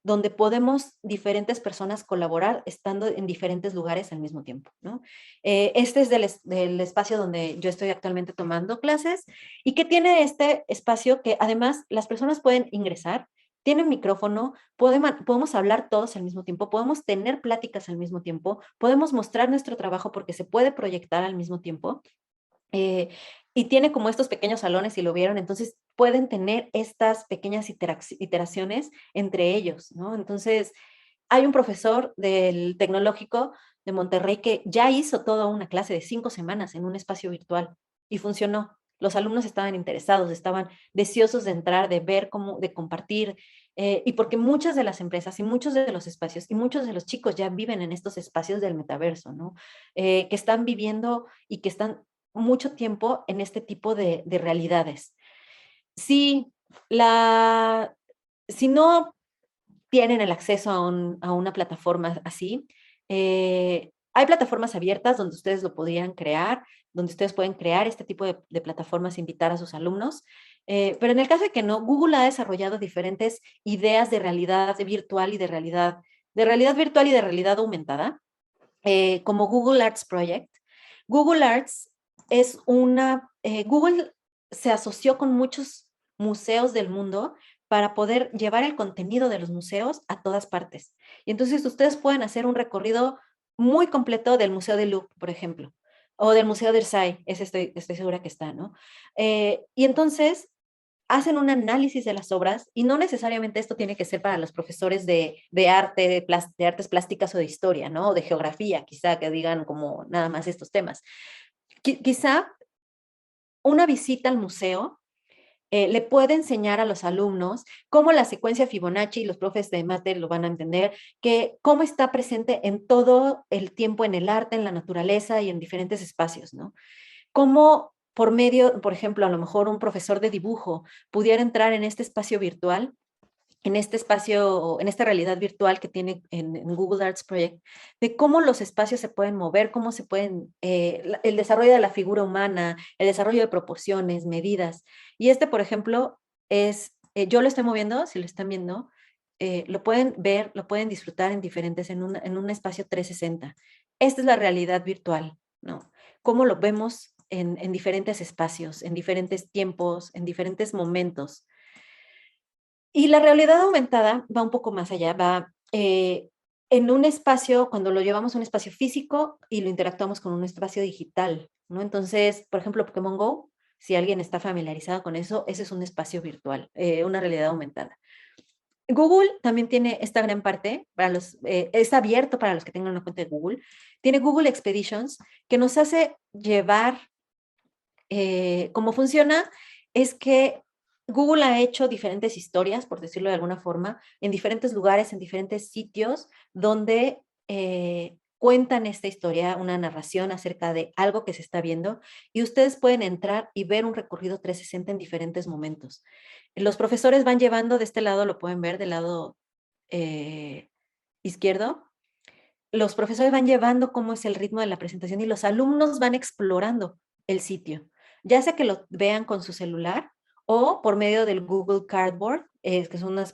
S2: donde podemos diferentes personas colaborar estando en diferentes lugares al mismo tiempo, ¿no? Este es del espacio donde yo estoy actualmente tomando clases y que tiene este espacio que además las personas pueden ingresar, tienen micrófono, podemos hablar todos al mismo tiempo, podemos tener pláticas al mismo tiempo, podemos mostrar nuestro trabajo porque se puede proyectar al mismo tiempo. Eh, y tiene como estos pequeños salones, si lo vieron, entonces pueden tener estas pequeñas iteraciones entre ellos, ¿no? Entonces, hay un profesor del Tecnológico de Monterrey que ya hizo toda una clase de 5 semanas en un espacio virtual y funcionó. Los alumnos estaban interesados, estaban deseosos de entrar, de ver cómo, de compartir, y porque muchas de las empresas y muchos de los espacios y muchos de los chicos ya viven en estos espacios del metaverso, ¿no? Que están viviendo y que están mucho tiempo en este tipo de realidades. Si, la, si no tienen el acceso a una plataforma así, hay plataformas abiertas donde ustedes lo podrían crear, donde ustedes pueden crear este tipo de plataformas, invitar a sus alumnos. Pero en el caso de que no, Google ha desarrollado diferentes ideas de realidad virtual y de realidad virtual y de realidad aumentada, como Google Arts Project. Google Arts es Google se asoció con muchos museos del mundo para poder llevar el contenido de los museos a todas partes. Y entonces ustedes pueden hacer un recorrido muy completo del Museo del Louvre, por ejemplo, o del Museo de Orsay, ese estoy segura que está, ¿no? Y entonces hacen un análisis de las obras y no necesariamente esto tiene que ser para los profesores de arte, de artes plásticas o de historia, ¿no? O de geografía, quizá que digan como nada más estos temas. Quizá una visita al museo le puede enseñar a los alumnos cómo la secuencia Fibonacci, y los profes de máster lo van a entender, que cómo está presente en todo el tiempo en el arte, en la naturaleza y en diferentes espacios, ¿no? Cómo por medio, por ejemplo, a lo mejor un profesor de dibujo pudiera entrar en este espacio virtual, en este espacio, en esta realidad virtual que tiene en Google Arts Project, de cómo los espacios se pueden mover, cómo se pueden, el desarrollo de la figura humana, el desarrollo de proporciones, medidas. Y este, por ejemplo, yo lo estoy moviendo, si lo están viendo, lo pueden ver, lo pueden disfrutar en un espacio 360. Esta es la realidad virtual, ¿no? Cómo lo vemos en diferentes espacios, en diferentes tiempos, en diferentes momentos. Y la realidad aumentada va un poco más allá, va en un espacio, cuando lo llevamos a un espacio físico y lo interactuamos con un espacio digital, ¿no? Entonces, por ejemplo, Pokémon Go, si alguien está familiarizado con eso, ese es un espacio virtual, una realidad aumentada. Google también tiene esta gran parte, es abierto para los que tengan una cuenta de Google, tiene Google Expeditions, que nos hace llevar, cómo funciona, es que Google ha hecho diferentes historias, por decirlo de alguna forma, en diferentes lugares, en diferentes sitios, donde cuentan esta historia, una narración acerca de algo que se está viendo, y ustedes pueden entrar y ver un recorrido 360 en diferentes momentos. Los profesores van llevando de este lado, lo pueden ver del lado eh, izquierdo, los profesores van llevando cómo es el ritmo de la presentación y los alumnos van explorando el sitio, ya sea que lo vean con su celular o por medio del Google Cardboard, que son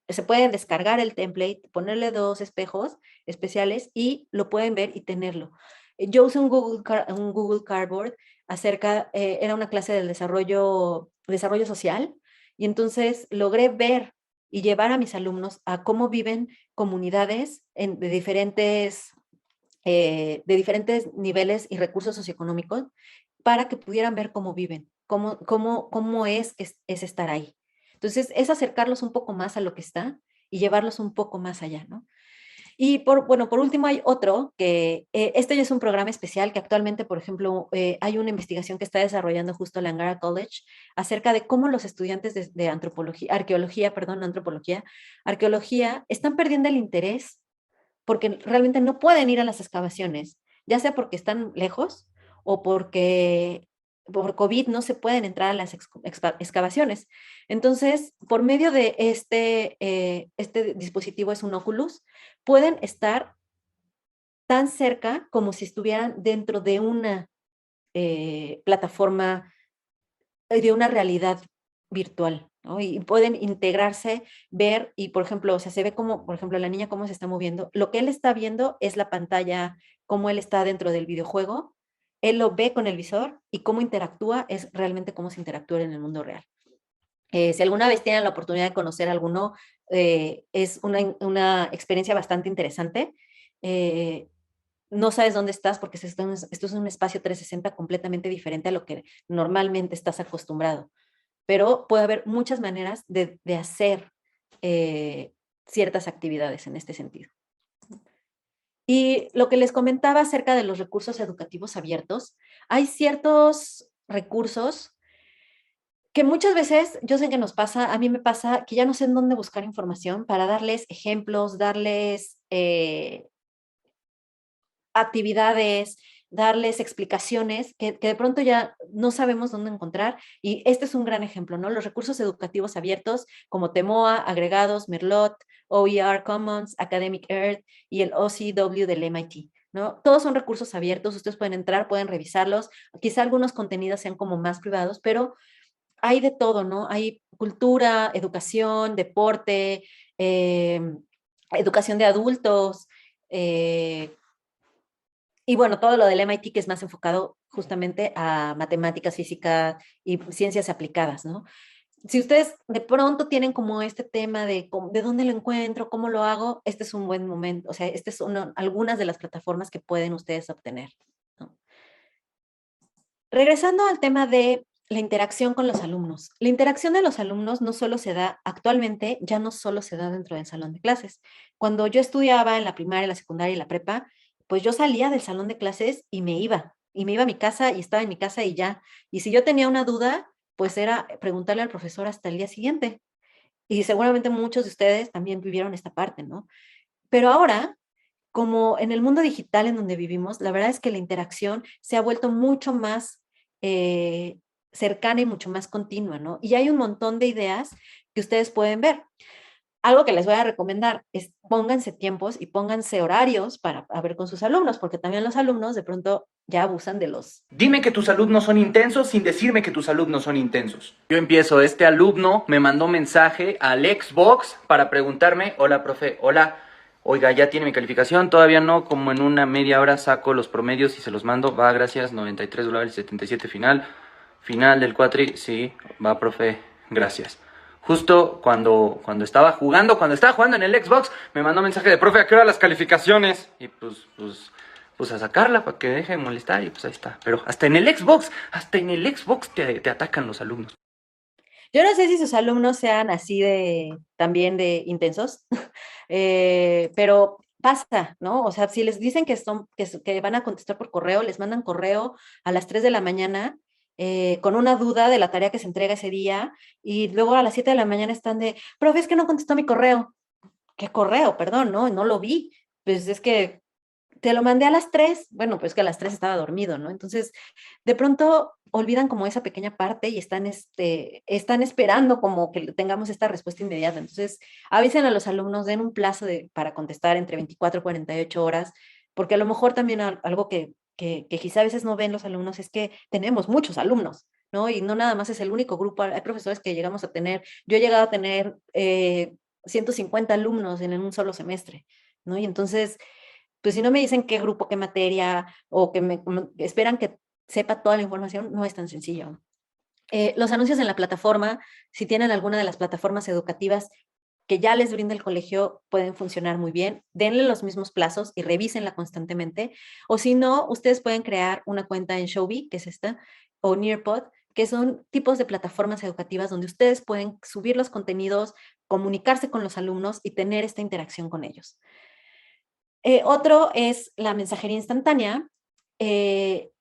S2: se puede descargar el template, ponerle 2 espejos especiales y lo pueden ver y tenerlo. Yo usé un Google Cardboard era una clase del desarrollo social, y entonces logré ver y llevar a mis alumnos a cómo viven comunidades de diferentes niveles y recursos socioeconómicos para que pudieran ver cómo viven, cómo es estar ahí. Entonces, es acercarlos un poco más a lo que está y llevarlos un poco más allá, ¿no? Y bueno, por último hay otro que, este ya es un programa especial que actualmente, por ejemplo, hay una investigación que está desarrollando justo la Angara College acerca de cómo los estudiantes de antropología, arqueología, perdón, no antropología, arqueología, están perdiendo el interés porque realmente no pueden ir a las excavaciones, ya sea porque están lejos o porque por COVID no se pueden entrar a las excavaciones. Entonces, por medio de este dispositivo, es un Oculus, pueden estar tan cerca como si estuvieran dentro de una plataforma, de una realidad virtual. ¿no? Y pueden integrarse, ver, y por ejemplo, o sea, se ve como, por ejemplo, la niña cómo se está moviendo. Lo que él está viendo es la pantalla, cómo él está dentro del videojuego, él lo ve con el visor y cómo interactúa es realmente cómo se interactúa en el mundo real. Si alguna vez tienen la oportunidad de conocer a alguno, es una experiencia bastante interesante. Eh, no sabes dónde estás porque esto es un espacio 360 completamente diferente a lo que normalmente estás acostumbrado. Pero puede haber muchas maneras de hacer ciertas actividades en este sentido. Y lo que les comentaba acerca de los recursos educativos abiertos, hay ciertos recursos que muchas veces, yo sé que nos pasa, a mí me pasa que ya no sé en dónde buscar información para darles ejemplos, darles actividades, darles explicaciones que de pronto ya no sabemos dónde encontrar. Y este es un gran ejemplo, ¿no? Los recursos educativos abiertos como Temoa, Agregados, Merlot, OER Commons, Academic Earth y el OCW del MIT. ¿No? Todos son recursos abiertos, ustedes pueden entrar, pueden revisarlos, quizá algunos contenidos sean como más privados, pero hay de todo, ¿no? Hay cultura, educación, deporte, educación de adultos, y bueno, todo lo del MIT que es más enfocado justamente a matemáticas, física y ciencias aplicadas, ¿no? Si ustedes de pronto tienen como este tema de dónde lo encuentro, cómo lo hago, este es un buen momento, o sea, estas son algunas de las plataformas que pueden ustedes obtener, ¿no? Regresando al tema de la interacción con los alumnos. La interacción de los alumnos no solo se da actualmente, ya no solo se da dentro del salón de clases. Cuando yo estudiaba en la primaria, la secundaria y la prepa, pues yo salía del salón de clases y me iba a mi casa y estaba en mi casa y ya. Y si yo tenía una duda, pues era preguntarle al profesor hasta el día siguiente. Y seguramente muchos de ustedes también vivieron esta parte, ¿no? Pero ahora, como en el mundo digital en donde vivimos, la verdad es que la interacción se ha vuelto mucho más eh, cercana y mucho más continua, ¿no? Y hay un montón de ideas que ustedes pueden ver. Algo que les voy a recomendar es pónganse tiempos y pónganse horarios para ver con sus alumnos, porque también los alumnos de pronto ya abusan de los...
S3: Dime que tus alumnos son intensos sin decirme que tus alumnos son intensos. Yo empiezo, este alumno me mandó mensaje al Xbox para preguntarme, hola profe, hola, oiga, ya tiene mi calificación, todavía no, como en una media hora saco los promedios y se los mando, va, gracias, 93 dólares, 77 final, final del cuatri, sí, va profe, gracias. Justo cuando estaba jugando en el Xbox, me mandó mensaje de profe, ¿a qué hora las calificaciones? Y pues a sacarla para que deje de molestar y pues ahí está. Pero hasta en el Xbox te atacan los alumnos.
S2: Yo no sé si sus alumnos sean así de, también de intensos, pero pasa, ¿no? O sea, si les dicen que van a contestar por correo, les mandan correo a las 3 de la mañana con una duda de la tarea que se entrega ese día y luego a las 7 de la mañana están de, profe, es que no contestó mi correo. ¿Qué correo? Perdón, ¿no? No lo vi. Pues es que te lo mandé a las 3. Bueno, pues que a las 3 estaba dormido, ¿no? Entonces, de pronto olvidan como esa pequeña parte y están esperando como que tengamos esta respuesta inmediata. Entonces, avisen a los alumnos, den un plazo para contestar entre 24 y 48 horas, porque a lo mejor también algo que quizá a veces no ven los alumnos es que tenemos muchos alumnos, ¿no? Y no nada más es el único grupo. Hay profesores que llegamos a tener, yo he llegado a tener 150 alumnos en un solo semestre, ¿no? Y entonces pues si no me dicen qué grupo, qué materia, o que esperan que sepa toda la información, no es tan sencillo. Los anuncios en la plataforma, si tienen alguna de las plataformas educativas que ya les brinda el colegio, pueden funcionar muy bien. Denle los mismos plazos y revísenla constantemente. O si no, ustedes pueden crear una cuenta en Showbie, que es esta, o Nearpod, que son tipos de plataformas educativas donde ustedes pueden subir los contenidos, comunicarse con los alumnos y tener esta interacción con ellos. Otro es la mensajería instantánea, que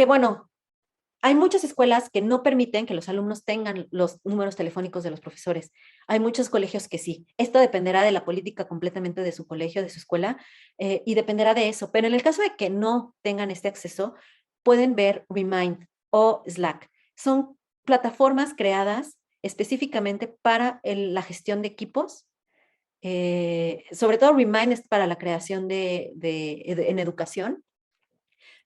S2: bueno, hay muchas escuelas que no permiten que los alumnos tengan los números telefónicos de los profesores. Hay muchos colegios que sí. Esto dependerá de la política completamente de su colegio, de su escuela, y dependerá de eso. Pero en el caso de que no tengan este acceso, pueden ver Remind o Slack. Son plataformas creadas específicamente para la gestión de equipos, sobre todo Remind es para la creación en educación,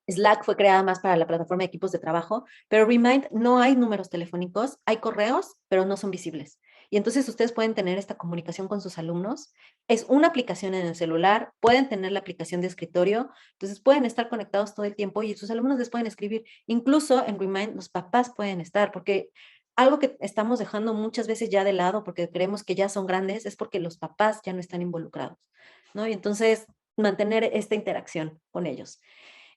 S2: Slack fue creada más para la plataforma de equipos de trabajo, pero Remind no hay números telefónicos, hay correos, pero no son visibles. Y entonces ustedes pueden tener esta comunicación con sus alumnos. Es una aplicación en el celular, pueden tener la aplicación de escritorio, entonces pueden estar conectados todo el tiempo y sus alumnos les pueden escribir. Incluso en Remind los papás pueden estar, porque algo que estamos dejando muchas veces ya de lado porque creemos que ya son grandes es porque los papás ya no están involucrados, ¿no? Y entonces mantener esta interacción con ellos.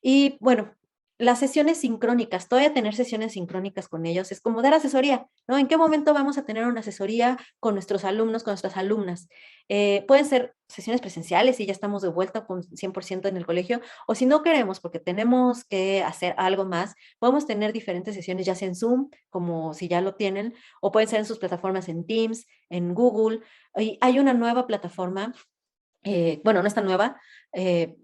S2: Y bueno, las sesiones sincrónicas, todavía tener sesiones sincrónicas con ellos es como dar asesoría, ¿no? ¿En qué momento vamos a tener una asesoría con nuestros alumnos, con nuestras alumnas? Pueden ser sesiones presenciales y ya estamos de vuelta con 100% en el colegio, o si no queremos, porque tenemos que hacer algo más, podemos tener diferentes sesiones, ya sea en Zoom, como si ya lo tienen, o pueden ser en sus plataformas en Teams, en Google. Y hay una nueva plataforma, bueno, no está nueva,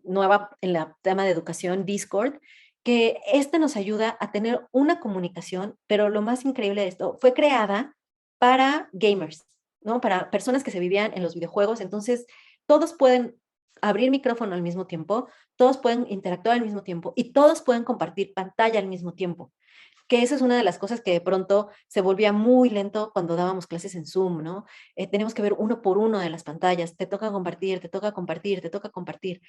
S2: nueva en el tema de educación, Discord, que nos ayuda a tener una comunicación, pero lo más increíble de esto, fue creada para gamers, ¿no? Para personas que se vivían en los videojuegos, entonces todos pueden abrir micrófono al mismo tiempo, todos pueden interactuar al mismo tiempo y todos pueden compartir pantalla al mismo tiempo, que esa es una de las cosas que de pronto se volvía muy lento cuando dábamos clases en Zoom, ¿no? Tenemos que ver uno por uno de las pantallas, te toca compartir, te toca compartir, te toca compartir.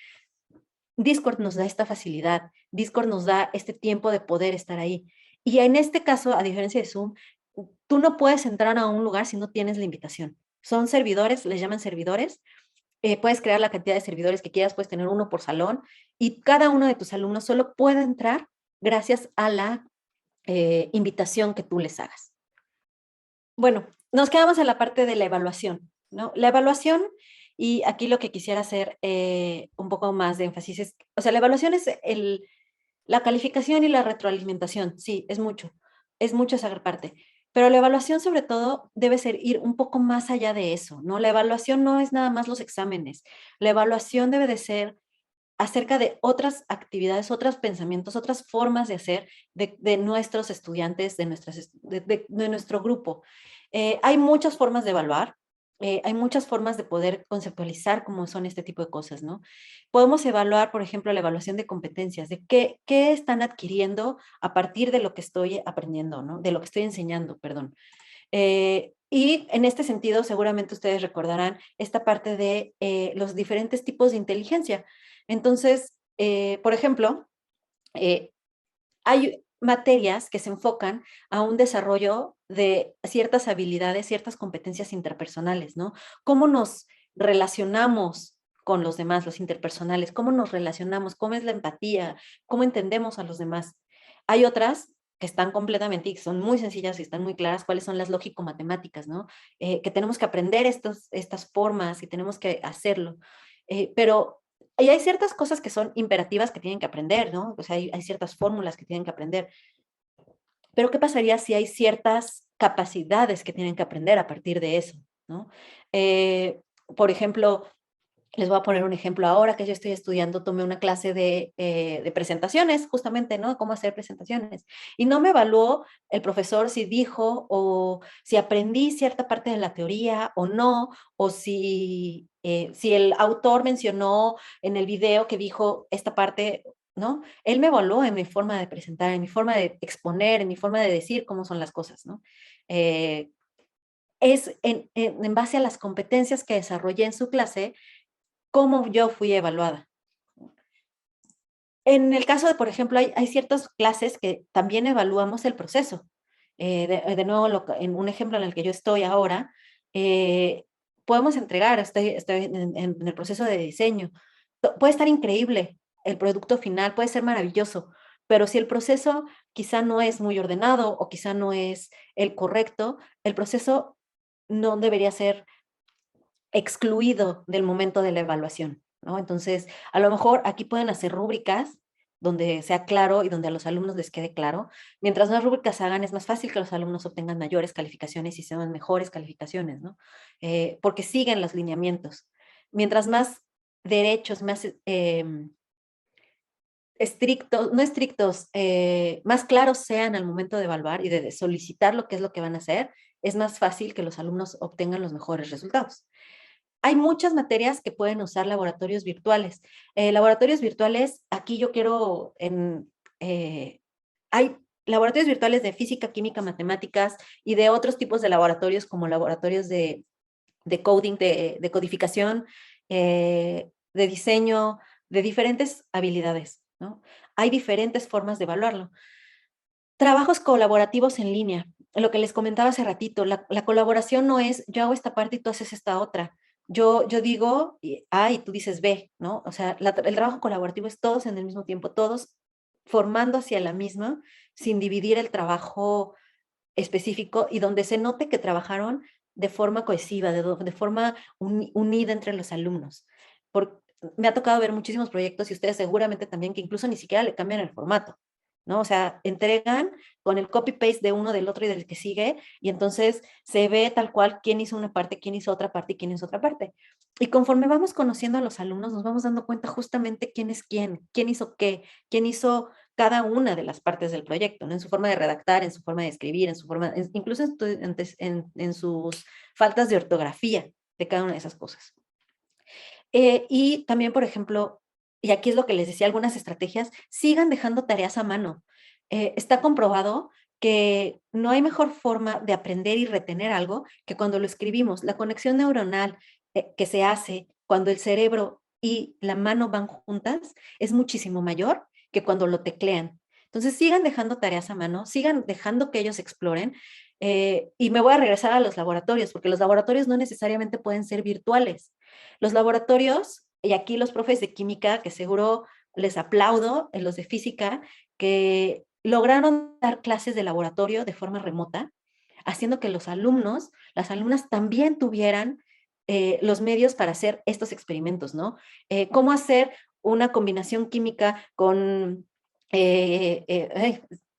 S2: Discord nos da esta facilidad, Discord nos da este tiempo de poder estar ahí. Y en este caso, a diferencia de Zoom, tú no puedes entrar a un lugar si no tienes la invitación. Son servidores, les llaman servidores. Puedes crear la cantidad de servidores que quieras, puedes tener uno por salón y cada uno de tus alumnos solo puede entrar gracias a la invitación que tú les hagas. Bueno, nos quedamos en la parte de la evaluación, ¿no? La evaluación, y aquí lo que quisiera hacer un poco más de énfasis es, o sea, la evaluación es la calificación y la retroalimentación, sí, es mucho esa parte, pero la evaluación sobre todo debe ser ir un poco más allá de eso, ¿no? La evaluación no es nada más los exámenes, la evaluación debe de ser acerca de otras actividades, otros pensamientos, otras formas de hacer de nuestros estudiantes, de nuestro grupo. Hay muchas formas de evaluar, hay muchas formas de poder conceptualizar cómo son este tipo de cosas, ¿no? Podemos evaluar, por ejemplo, la evaluación de competencias, de qué están adquiriendo a partir de lo que estoy aprendiendo, ¿no? De lo que estoy enseñando, perdón. Y en este sentido, seguramente ustedes recordarán esta parte de los diferentes tipos de inteligencia. Entonces, por ejemplo, hay materias que se enfocan a un desarrollo de ciertas habilidades, ciertas competencias interpersonales, ¿no? Cómo nos relacionamos con los demás, los interpersonales, cómo nos relacionamos, cómo es la empatía, cómo entendemos a los demás. Hay otras que están completamente, y son muy sencillas y están muy claras, cuáles son las lógico-matemáticas, ¿no? Que tenemos que aprender estas formas y tenemos que hacerlo. Pero y hay ciertas cosas que son imperativas que tienen que aprender, ¿no? O sea, hay ciertas fórmulas que tienen que aprender. Pero ¿qué pasaría si hay ciertas capacidades que tienen que aprender a partir de eso, ¿no? Por ejemplo, les voy a poner un ejemplo ahora que yo estoy estudiando, tomé una clase de presentaciones, justamente, ¿no? Cómo hacer presentaciones. Y no me evaluó el profesor si dijo o si aprendí cierta parte de la teoría o no, o si el autor mencionó en el video que dijo esta parte, ¿no? Él me evaluó en mi forma de presentar, en mi forma de exponer, en mi forma de decir cómo son las cosas, ¿no? Es en base a las competencias que desarrollé en su clase cómo yo fui evaluada. En el caso de, por ejemplo, hay ciertas clases que también evaluamos el proceso. De nuevo, en un ejemplo en el que yo estoy ahora, podemos entregar, estoy en el proceso de diseño. Puede estar increíble, el producto final puede ser maravilloso, pero si el proceso quizá no es muy ordenado o quizá no es el correcto, el proceso no debería ser excluido del momento de la evaluación, ¿no? Entonces, a lo mejor aquí pueden hacer rúbricas donde sea claro y donde a los alumnos les quede claro. Mientras más rúbricas se hagan, es más fácil que los alumnos obtengan mayores calificaciones y sean mejores calificaciones, ¿no? Porque siguen los lineamientos. Mientras más derechos, más estrictos, no estrictos, más claros sean al momento de evaluar y de solicitar lo que es lo que van a hacer, es más fácil que los alumnos obtengan los mejores resultados. hay muchas materias que pueden usar laboratorios virtuales. Laboratorios virtuales, aquí yo quiero, hay laboratorios virtuales de física, química, matemáticas y de otros tipos de laboratorios como laboratorios de coding, de codificación, de diseño, de diferentes habilidades, ¿no? Hay diferentes formas de evaluarlo. Trabajos colaborativos en línea. Lo que les comentaba hace ratito, la colaboración no es yo hago esta parte y tú haces esta otra. Yo digo A y tú dices B, ¿no? O sea, el trabajo colaborativo es todos en el mismo tiempo, todos formando hacia la misma, sin dividir el trabajo específico y donde se note que trabajaron de forma cohesiva, de forma unida entre los alumnos. Me ha tocado ver muchísimos proyectos y ustedes seguramente también que incluso ni siquiera le cambian el formato, ¿no? O sea, entregan con el copy-paste de uno, del otro y del que sigue, y entonces se ve tal cual quién hizo una parte, quién hizo otra parte y quién hizo otra parte. Y conforme vamos conociendo a los alumnos, nos vamos dando cuenta justamente quién es quién hizo qué, quién hizo cada una de las partes del proyecto, ¿no? En su forma de redactar, en su forma de escribir, en su forma, incluso en sus faltas de ortografía de cada una de esas cosas. Y también, por ejemplo, y aquí es lo que les decía, algunas estrategias, sigan dejando tareas a mano. Está comprobado que no hay mejor forma de aprender y retener algo que cuando lo escribimos. La conexión neuronal que se hace cuando el cerebro y la mano van juntas es muchísimo mayor que cuando lo teclean. Entonces, sigan dejando tareas a mano, sigan dejando que ellos exploren. Y me voy a regresar a los laboratorios, porque los laboratorios no necesariamente pueden ser virtuales. Los laboratorios, y aquí los profes de química, que seguro les aplaudo, en los de física, que lograron dar clases de laboratorio de forma remota, haciendo que los alumnos, las alumnas también tuvieran los medios para hacer estos experimentos, ¿no? Cómo hacer una combinación química con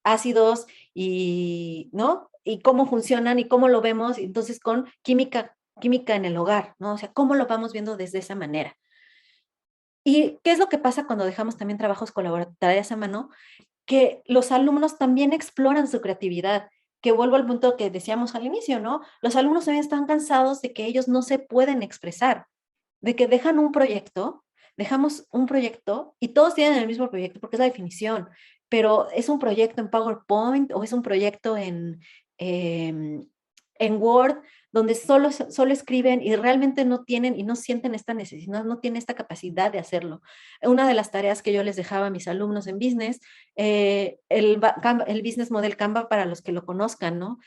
S2: ácidos y, ¿no? Y cómo funcionan y cómo lo vemos, entonces con química en el hogar, ¿no? O sea, cómo lo vamos viendo desde esa manera. ¿Y qué es lo que pasa cuando dejamos también trabajos colaboratorios a mano? Que los alumnos también exploran su creatividad, que vuelvo al punto que decíamos al inicio, ¿no? Los alumnos también están cansados de que ellos no se pueden expresar, de que dejan un proyecto, dejamos un proyecto y todos tienen el mismo proyecto porque es la definición, pero es un proyecto en PowerPoint o es un proyecto en Word donde solo escriben y realmente no tienen y no sienten esta necesidad, no tienen esta capacidad de hacerlo. Una de las tareas que yo les dejaba a mis alumnos en business, el Business Model Canva, para los que lo conozcan, ¿no?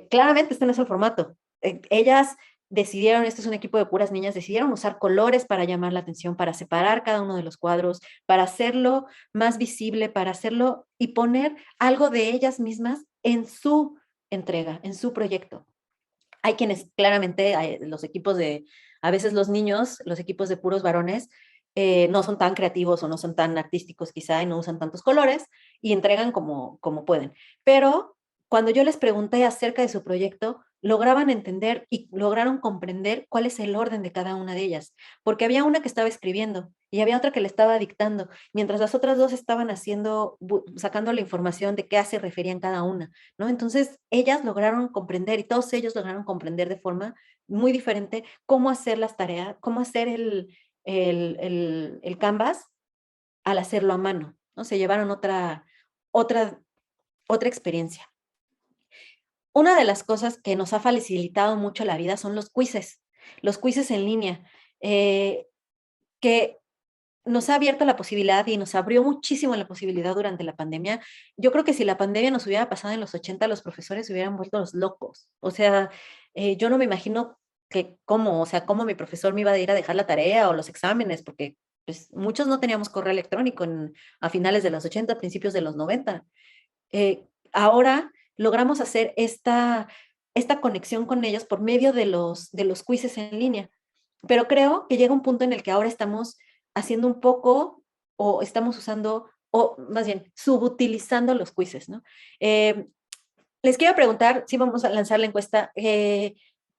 S2: Claramente este no es el formato. Ellas decidieron, este es un equipo de puras niñas, decidieron usar colores para llamar la atención, para separar cada uno de los cuadros, para hacerlo más visible, para hacerlo y poner algo de ellas mismas en su entrega, en su proyecto. Hay quienes claramente, los equipos a veces los niños, los equipos de puros varones, no son tan creativos o no son tan artísticos quizá y no usan tantos colores y entregan como pueden. Pero cuando yo les pregunté acerca de su proyecto, lograban entender y lograron comprender cuál es el orden de cada una de ellas, porque había una que estaba escribiendo y había otra que le estaba dictando, mientras las otras dos estaban sacando la información de qué se referían cada una, ¿no? Entonces, ellas lograron comprender y todos ellos lograron comprender de forma muy diferente cómo hacer las tareas, cómo hacer el Canvas al hacerlo a mano, ¿no? Se llevaron otra experiencia. Una de las cosas que nos ha facilitado mucho la vida son los quizzes en línea, que nos ha abierto la posibilidad y nos abrió muchísimo la posibilidad durante la pandemia. Yo creo que si la pandemia nos hubiera pasado en los 80, los profesores se hubieran vuelto los locos. O sea, yo no me imagino o sea, cómo mi profesor me iba a ir a dejar la tarea o los exámenes, porque pues, muchos no teníamos correo electrónico a finales de los 80, principios de los 90. Ahora logramos hacer esta conexión con ellos por medio de los quizzes en línea. Pero creo que llega un punto en el que ahora estamos haciendo un poco o estamos usando, o más bien, subutilizando los quizzes, ¿no? Les quiero preguntar, si vamos a lanzar la encuesta,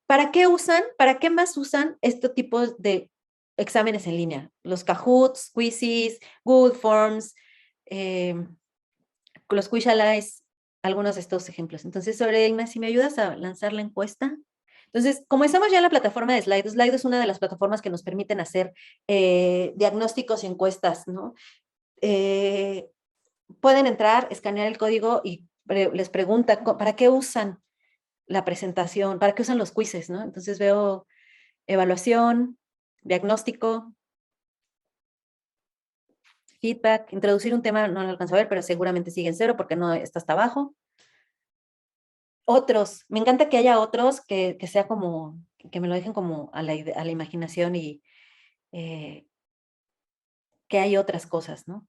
S2: para qué más usan este tipo de exámenes en línea? Los Kahoots, Quizzes, Google Forms, los Quizalize, algunos de estos ejemplos. Entonces, Ignacio, si me ayudas a lanzar la encuesta, Entonces, como estamos ya en la plataforma de Slido, Slido es una de las plataformas que nos permiten hacer diagnósticos y encuestas, ¿no? Pueden entrar, escanear el código y les pregunta, ¿para qué usan la presentación? ¿Para qué usan los quizzes, no? Entonces veo evaluación, diagnóstico, feedback, introducir un tema, no lo alcanzo a ver, pero seguramente sigue en cero porque no está hasta abajo. Otros, me encanta que haya otros que sea como, que me lo dejen como a la imaginación y que hay otras cosas, ¿no?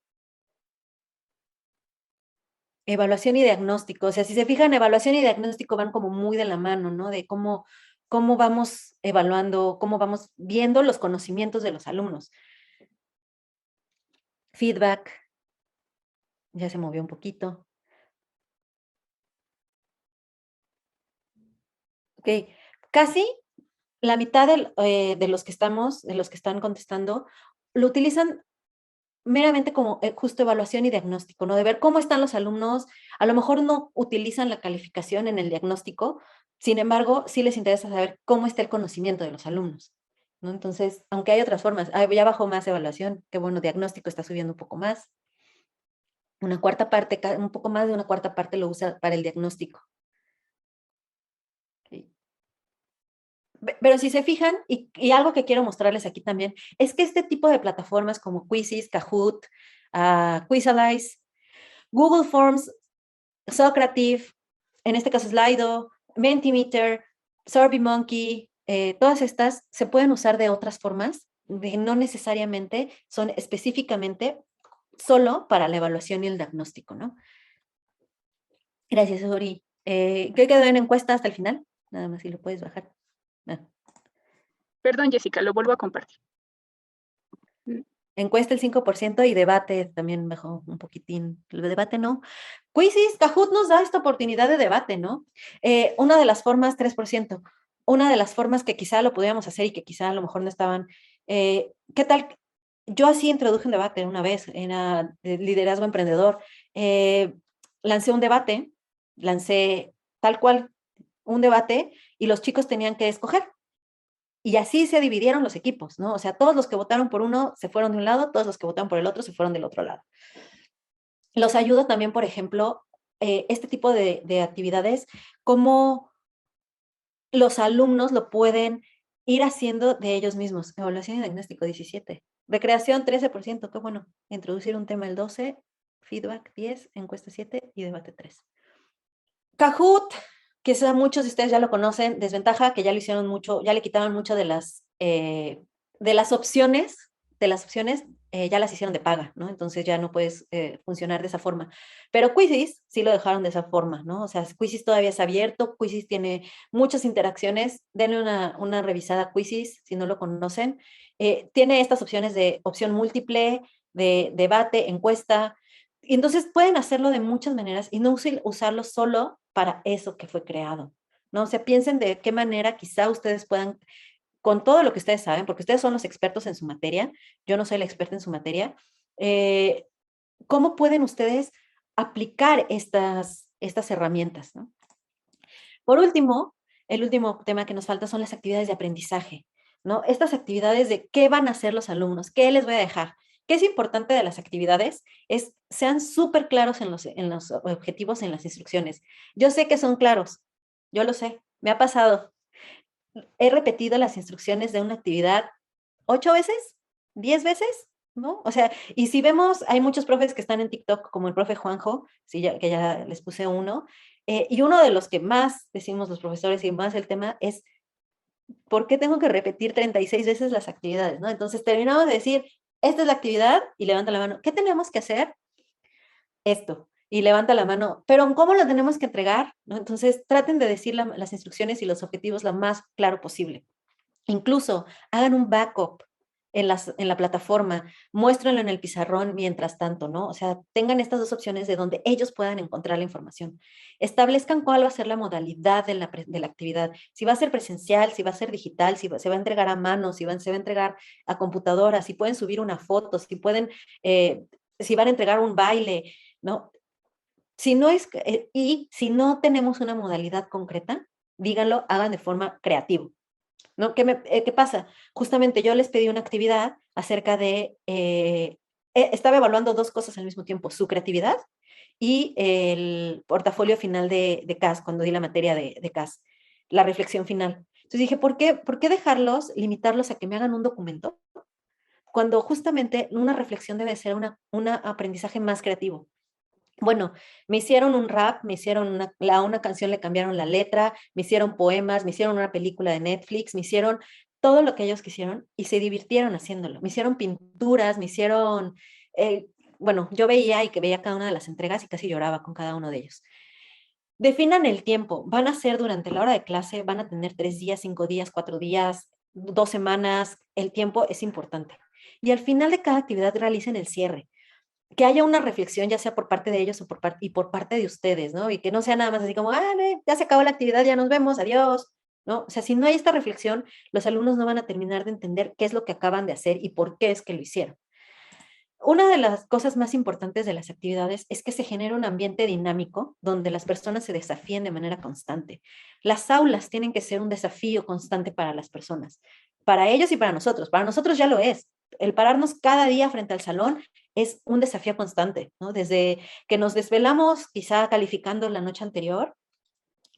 S2: Evaluación y diagnóstico, o sea, si se fijan, evaluación y diagnóstico van como muy de la mano, ¿no? De cómo vamos evaluando, cómo vamos viendo los conocimientos de los alumnos. Feedback, ya se movió un poquito. Ok, casi la mitad de los que están contestando, lo utilizan meramente como justo evaluación y diagnóstico, ¿no? De ver cómo están los alumnos, a lo mejor no utilizan la calificación en el diagnóstico, sin embargo, sí les interesa saber cómo está el conocimiento de los alumnos, ¿no? Entonces, aunque hay otras formas, ya bajó más evaluación, que bueno, diagnóstico está subiendo un poco más, una cuarta parte, un poco más de una cuarta parte lo usa para el diagnóstico. Okay. Pero si se fijan, y algo que quiero mostrarles aquí también, es que este tipo de plataformas como Quizzes, Kahoot, Quizalize, Google Forms, Socrative, en este caso Slido, Mentimeter, SurveyMonkey, todas estas se pueden usar de otras formas, no necesariamente son específicamente solo para la evaluación y el diagnóstico, ¿no? Gracias, Ori. ¿Qué quedó en encuesta hasta el final? Nada más si lo puedes bajar. Ah.
S4: Perdón, Jessica, lo vuelvo a compartir.
S2: Encuesta el 5% y debate también bajó un poquitín. El debate no. Quizzes, Kahoot nos da esta oportunidad de debate, ¿no? Una de las formas, 3%. Una de las formas que quizá lo pudiéramos hacer y que quizá a lo mejor no estaban. ¿Qué tal? Yo así introduje un debate una vez en liderazgo emprendedor. Lancé un debate, lancé tal cual un debate y los chicos tenían que escoger. Y así se dividieron los equipos, ¿no? O sea, todos los que votaron por uno se fueron de un lado, todos los que votaron por el otro se fueron del otro lado. Los ayuda también, por ejemplo, este tipo de actividades, cómo los alumnos lo pueden ir haciendo de ellos mismos. Evaluación y diagnóstico 17. Recreación 13%, qué bueno. Introducir un tema el 12, feedback 10, encuesta 7 y debate 3. Kahoot, que muchos de ustedes ya lo conocen, desventaja que ya lo hicieron mucho, ya le quitaron mucho de las opciones, ya las hicieron de paga, ¿no? Entonces ya no puedes funcionar de esa forma. Pero Quizzes sí lo dejaron de esa forma, ¿no? O sea, Quizzes todavía es abierto, Quizzes tiene muchas interacciones, denle una revisada a Quizzes si no lo conocen. Tiene estas opciones de opción múltiple, de debate, encuesta, y entonces pueden hacerlo de muchas maneras y no usarlo solo para eso que fue creado, ¿no? O sea, piensen de qué manera quizá ustedes puedan, con todo lo que ustedes saben, porque ustedes son los expertos en su materia, yo no soy la experta en su materia, ¿cómo pueden ustedes aplicar estas herramientas, ¿no? Por último, el último tema que nos falta son las actividades de aprendizaje, ¿no? Estas actividades de qué van a hacer los alumnos, qué les voy a dejar. ¿Qué es importante de las actividades? Sean súper claros en los objetivos, en las instrucciones. Yo sé que son claros, yo lo sé, me ha pasado. He repetido las instrucciones de una actividad 8 veces, 10 veces, ¿no? O sea, y si vemos, hay muchos profes que están en TikTok, como el profe Juanjo, sí, que ya les puse uno, y uno de los que más decimos los profesores y más el tema es, ¿por qué tengo que repetir 36 veces las actividades, ¿no? Entonces terminamos de decir, esta es la actividad y levanta la mano. ¿Qué tenemos que hacer? Esto. Y levanta la mano. Pero ¿cómo lo tenemos que entregar? ¿No? Entonces traten de decir las instrucciones y los objetivos lo más claro posible. Incluso hagan un backup en la plataforma, muéstrenlo en el pizarrón mientras tanto, ¿no? O sea, tengan estas dos opciones de donde ellos puedan encontrar la información. Establezcan cuál va a ser la modalidad de la actividad, si va a ser presencial, si va a ser digital, se va a entregar a mano, se va a entregar a computadora, si pueden subir una foto, si van a entregar un baile, ¿no? Y si no tenemos una modalidad concreta, díganlo, hagan de forma creativa, ¿no? ¿Qué pasa? Justamente yo les pedí una actividad acerca de, estaba evaluando dos cosas al mismo tiempo, su creatividad y el portafolio final de CAS, cuando di la materia de CAS, la reflexión final. Entonces dije, ¿por qué dejarlos, limitarlos a que me hagan un documento? Cuando justamente una reflexión debe ser un aprendizaje más creativo. Bueno, me hicieron un rap, me hicieron una canción, le cambiaron la letra, me hicieron poemas, me hicieron una película de Netflix, me hicieron todo lo que ellos quisieron y se divirtieron haciéndolo. Me hicieron pinturas, me hicieron, bueno, yo veía y que veía cada una de las entregas y casi lloraba con cada uno de ellos. Definan el tiempo, van a ser durante la hora de clase, van a tener 3 días, 5 días, 4 días, 2 semanas, el tiempo es importante. Y al final de cada actividad realicen el cierre, que haya una reflexión, ya sea por parte de ellos o por parte de ustedes, ¿no? Y que no sea nada más así como, ya se acabó la actividad, ya nos vemos, adiós, ¿no? O sea, si no hay esta reflexión, los alumnos no van a terminar de entender qué es lo que acaban de hacer y por qué es que lo hicieron. Una de las cosas más importantes de las actividades es que se genera un ambiente dinámico donde las personas se desafíen de manera constante. Las aulas tienen que ser un desafío constante para las personas, para ellos y para nosotros. Para nosotros ya lo es. El pararnos cada día frente al salón es un desafío constante, ¿no? Desde que nos desvelamos, quizá calificando la noche anterior,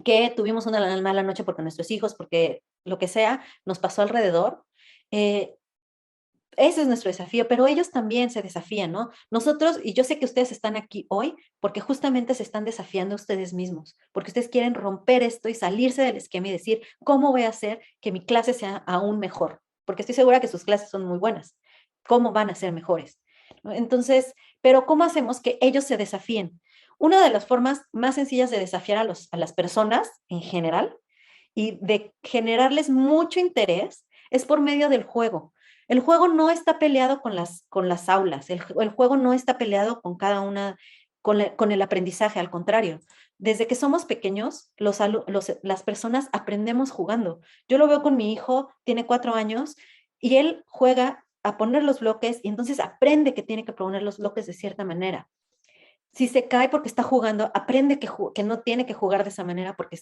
S2: que tuvimos una mala noche porque nuestros hijos, porque lo que sea, nos pasó alrededor. Ese es nuestro desafío, pero ellos también se desafían, ¿no? Nosotros, y yo sé que ustedes están aquí hoy porque justamente se están desafiando a ustedes mismos, porque ustedes quieren romper esto y salirse del esquema y decir, ¿cómo voy a hacer que mi clase sea aún mejor? Porque estoy segura que sus clases son muy buenas. ¿Cómo van a ser mejores? ¿No? Entonces, pero ¿cómo hacemos que ellos se desafíen? Una de las formas más sencillas de desafiar a las personas en general y de generarles mucho interés es por medio del juego. El juego no está peleado con las aulas, el juego no está peleado con cada una, con el aprendizaje, al contrario. Desde que somos pequeños, las personas aprendemos jugando. Yo lo veo con mi hijo, tiene 4 años, y él juega a poner los bloques y entonces aprende que tiene que poner los bloques de cierta manera. Si se cae porque está jugando, aprende que no tiene que jugar de esa manera porque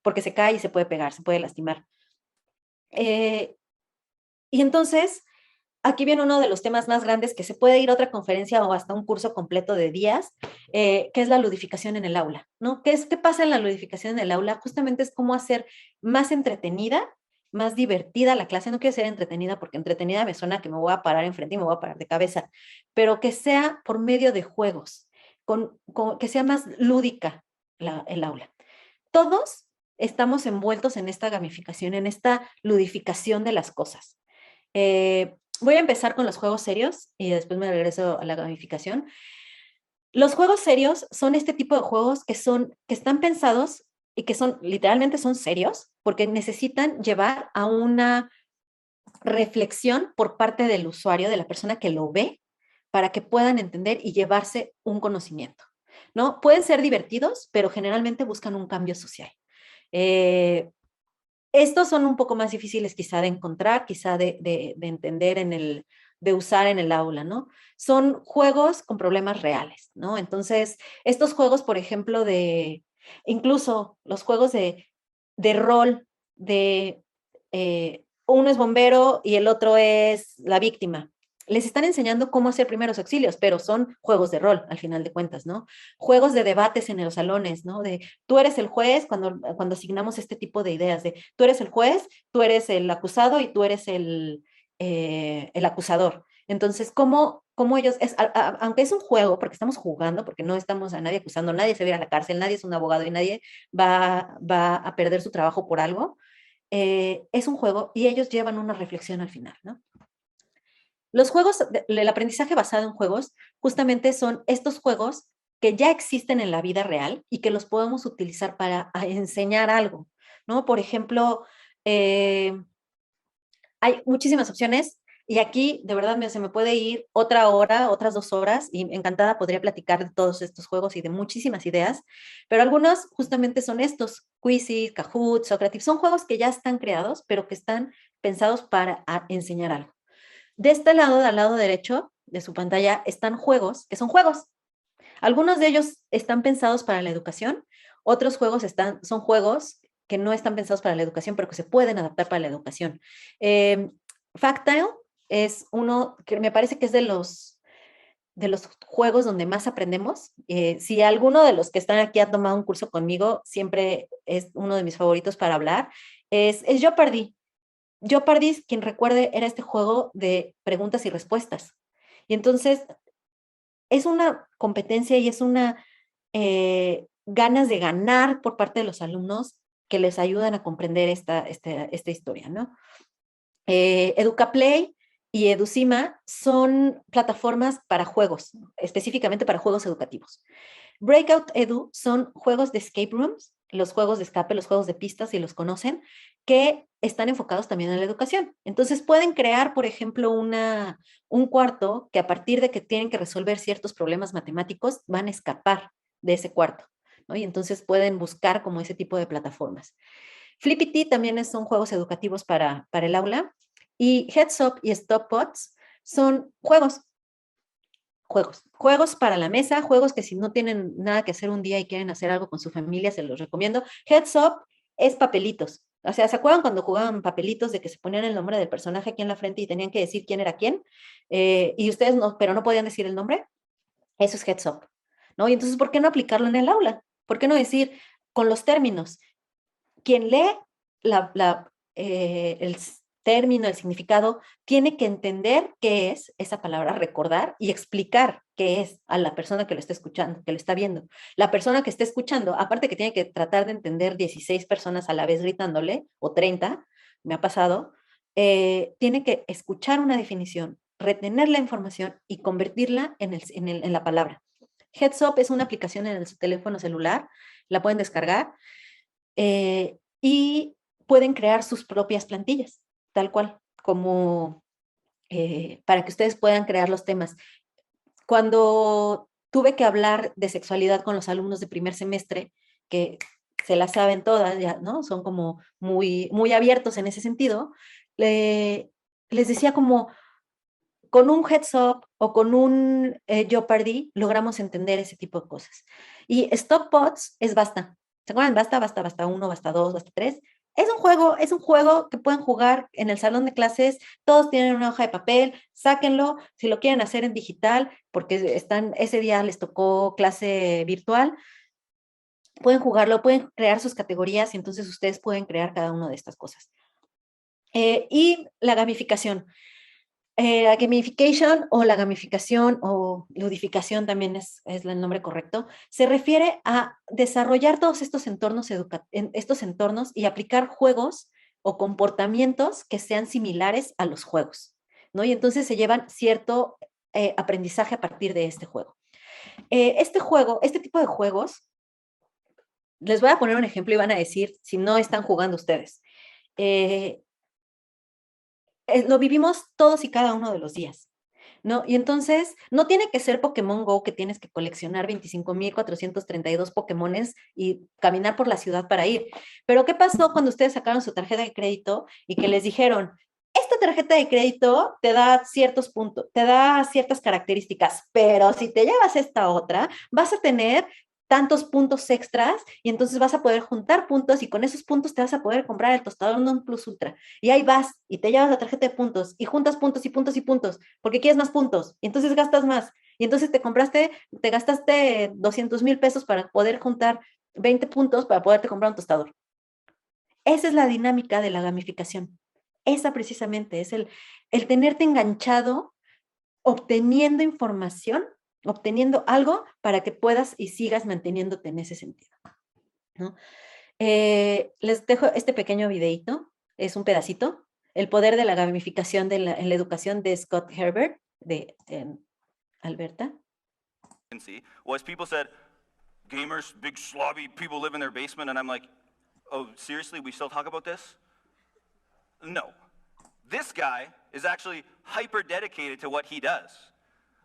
S2: porque se cae y se puede pegar, se puede lastimar. Y entonces, aquí viene uno de los temas más grandes que se puede ir a otra conferencia o hasta un curso completo de días, que es la ludificación en el aula, ¿no? ¿Qué pasa en la ludificación en el aula? Justamente es cómo hacer más entretenida, más divertida la clase. No quiero ser entretenida porque entretenida me suena que me voy a parar enfrente y me voy a parar de cabeza, pero que sea por medio de juegos, que sea más lúdica el aula. Todos estamos envueltos en esta gamificación, en esta ludificación de las cosas. Voy a empezar con los juegos serios y después me regreso a la gamificación. Los juegos serios son este tipo de juegos que están pensados y que literalmente son serios porque necesitan llevar a una reflexión por parte del usuario, de la persona que lo ve, para que puedan entender y llevarse un conocimiento, ¿no? Pueden ser divertidos, pero generalmente buscan un cambio social. Estos son un poco más difíciles quizá de encontrar, quizá de entender de usar en el aula, ¿no? Son juegos con problemas reales, ¿no? Entonces, estos juegos, por ejemplo, incluso los juegos de rol, uno es bombero y el otro es la víctima. Les están enseñando cómo hacer primeros auxilios, pero son juegos de rol, al final de cuentas, ¿no? Juegos de debates en los salones, ¿no? De tú eres el juez cuando asignamos este tipo de ideas, de tú eres el juez, tú eres el acusado y tú eres el acusador. Entonces, ¿cómo ellos, aunque es un juego, porque estamos jugando, porque no estamos a nadie acusando, nadie se va a ir a la cárcel, nadie es un abogado y nadie va a perder su trabajo por algo, es un juego y ellos llevan una reflexión al final, ¿no? Los juegos, el aprendizaje basado en juegos, justamente son estos juegos que ya existen en la vida real y que los podemos utilizar para enseñar algo, ¿no? Por ejemplo, hay muchísimas opciones y aquí de verdad se me puede ir otra hora, otras 2 horas y encantada podría platicar de todos estos juegos y de muchísimas ideas, pero algunos justamente son estos, Quizzes, Kahoot, Socrative, son juegos que ya están creados, pero que están pensados para enseñar algo. De este lado, al lado derecho de su pantalla, están juegos, que son juegos. Algunos de ellos están pensados para la educación, otros juegos son juegos que no están pensados para la educación, pero que se pueden adaptar para la educación. Factile es uno que me parece que es de los juegos donde más aprendemos. Si alguno de los que están aquí ha tomado un curso conmigo, siempre es uno de mis favoritos para hablar, es Jeopardy! Jeopardy, quien recuerde, era este juego de preguntas y respuestas. Y entonces es una competencia y es una ganas de ganar por parte de los alumnos que les ayudan a comprender esta historia, ¿no? EducaPlay y Educima son plataformas para juegos, específicamente para juegos educativos. Breakout Edu son juegos de escape rooms, los juegos de escape, los juegos de pistas, si los conocen, que están enfocados también en la educación. Entonces pueden crear, por ejemplo, un cuarto que a partir de que tienen que resolver ciertos problemas matemáticos, van a escapar de ese cuarto, ¿no? Y entonces pueden buscar como ese tipo de plataformas. Flippity también son juegos educativos para el aula. Y Heads Up y Stop Pots son juegos para la mesa, juegos que si no tienen nada que hacer un día y quieren hacer algo con su familia, se los recomiendo. Heads Up es papelitos. O sea, ¿se acuerdan cuando jugaban papelitos de que se ponían el nombre del personaje aquí en la frente y tenían que decir quién era quién? Y ustedes no, pero no podían decir el nombre. Eso es Heads Up, ¿no? Y entonces, ¿por qué no aplicarlo en el aula? ¿Por qué no decir con los términos? Quien lee el término, el significado, tiene que entender qué es esa palabra, recordar y explicar qué es a la persona que lo está escuchando, que lo está viendo. La persona que está escuchando, aparte que tiene que tratar de entender 16 personas a la vez gritándole, o 30, me ha pasado, tiene que escuchar una definición, retener la información y convertirla en la palabra. Heads Up es una aplicación en el teléfono celular, la pueden descargar y pueden crear sus propias plantillas, tal cual, como para que ustedes puedan crear los temas. Cuando tuve que hablar de sexualidad con los alumnos de primer semestre, que se las saben todas, ya, ¿no? Son como muy, muy abiertos en ese sentido, les decía como, con un Heads Up o con un Jeopardy logramos entender ese tipo de cosas. Y Stop Pots es basta. ¿Se acuerdan? Basta, basta, basta uno, basta dos, basta tres. Es un juego que pueden jugar en el salón de clases, todos tienen una hoja de papel, sáquenlo, si lo quieren hacer en digital, porque ese día les tocó clase virtual, pueden jugarlo, pueden crear sus categorías y entonces ustedes pueden crear cada una de estas cosas. Y la gamificación. La gamification o la gamificación o ludificación también es el nombre correcto, se refiere a desarrollar todos estos entornos y aplicar juegos o comportamientos que sean similares a los juegos, ¿no? Y entonces se llevan cierto aprendizaje a partir de este juego. Este tipo de juegos, les voy a poner un ejemplo y van a decir si no están jugando ustedes. Lo vivimos todos y cada uno de los días, ¿no? Y entonces, no tiene que ser Pokémon Go, que tienes que coleccionar 25,432 Pokémones y caminar por la ciudad para ir. Pero, ¿qué pasó cuando ustedes sacaron su tarjeta de crédito y que les dijeron, esta tarjeta de crédito te da ciertos puntos, te da ciertas características, pero si te llevas esta otra, vas a tener tantos puntos extras y entonces vas a poder juntar puntos y con esos puntos te vas a poder comprar el tostador Non Plus Ultra. Y ahí vas y te llevas la tarjeta de puntos y juntas puntos y puntos y puntos porque quieres más puntos y entonces gastas más. Y entonces te gastaste 200,000 pesos para poder juntar 20 puntos para poderte comprar un tostador. Esa es la dinámica de la gamificación. Esa precisamente es el tenerte enganchado, obteniendo información, obteniendo algo para que puedas y sigas manteniéndote en ese sentido, ¿no? Les dejo este pequeño videito, es un pedacito, El poder de la gamificación en la educación de Scott Herbert, de Alberta.
S5: Was people said, gamers, big slobby people live in their basement, and I'm like, oh, seriously, we still talk about this? No. This guy is actually hyper dedicated to what he does.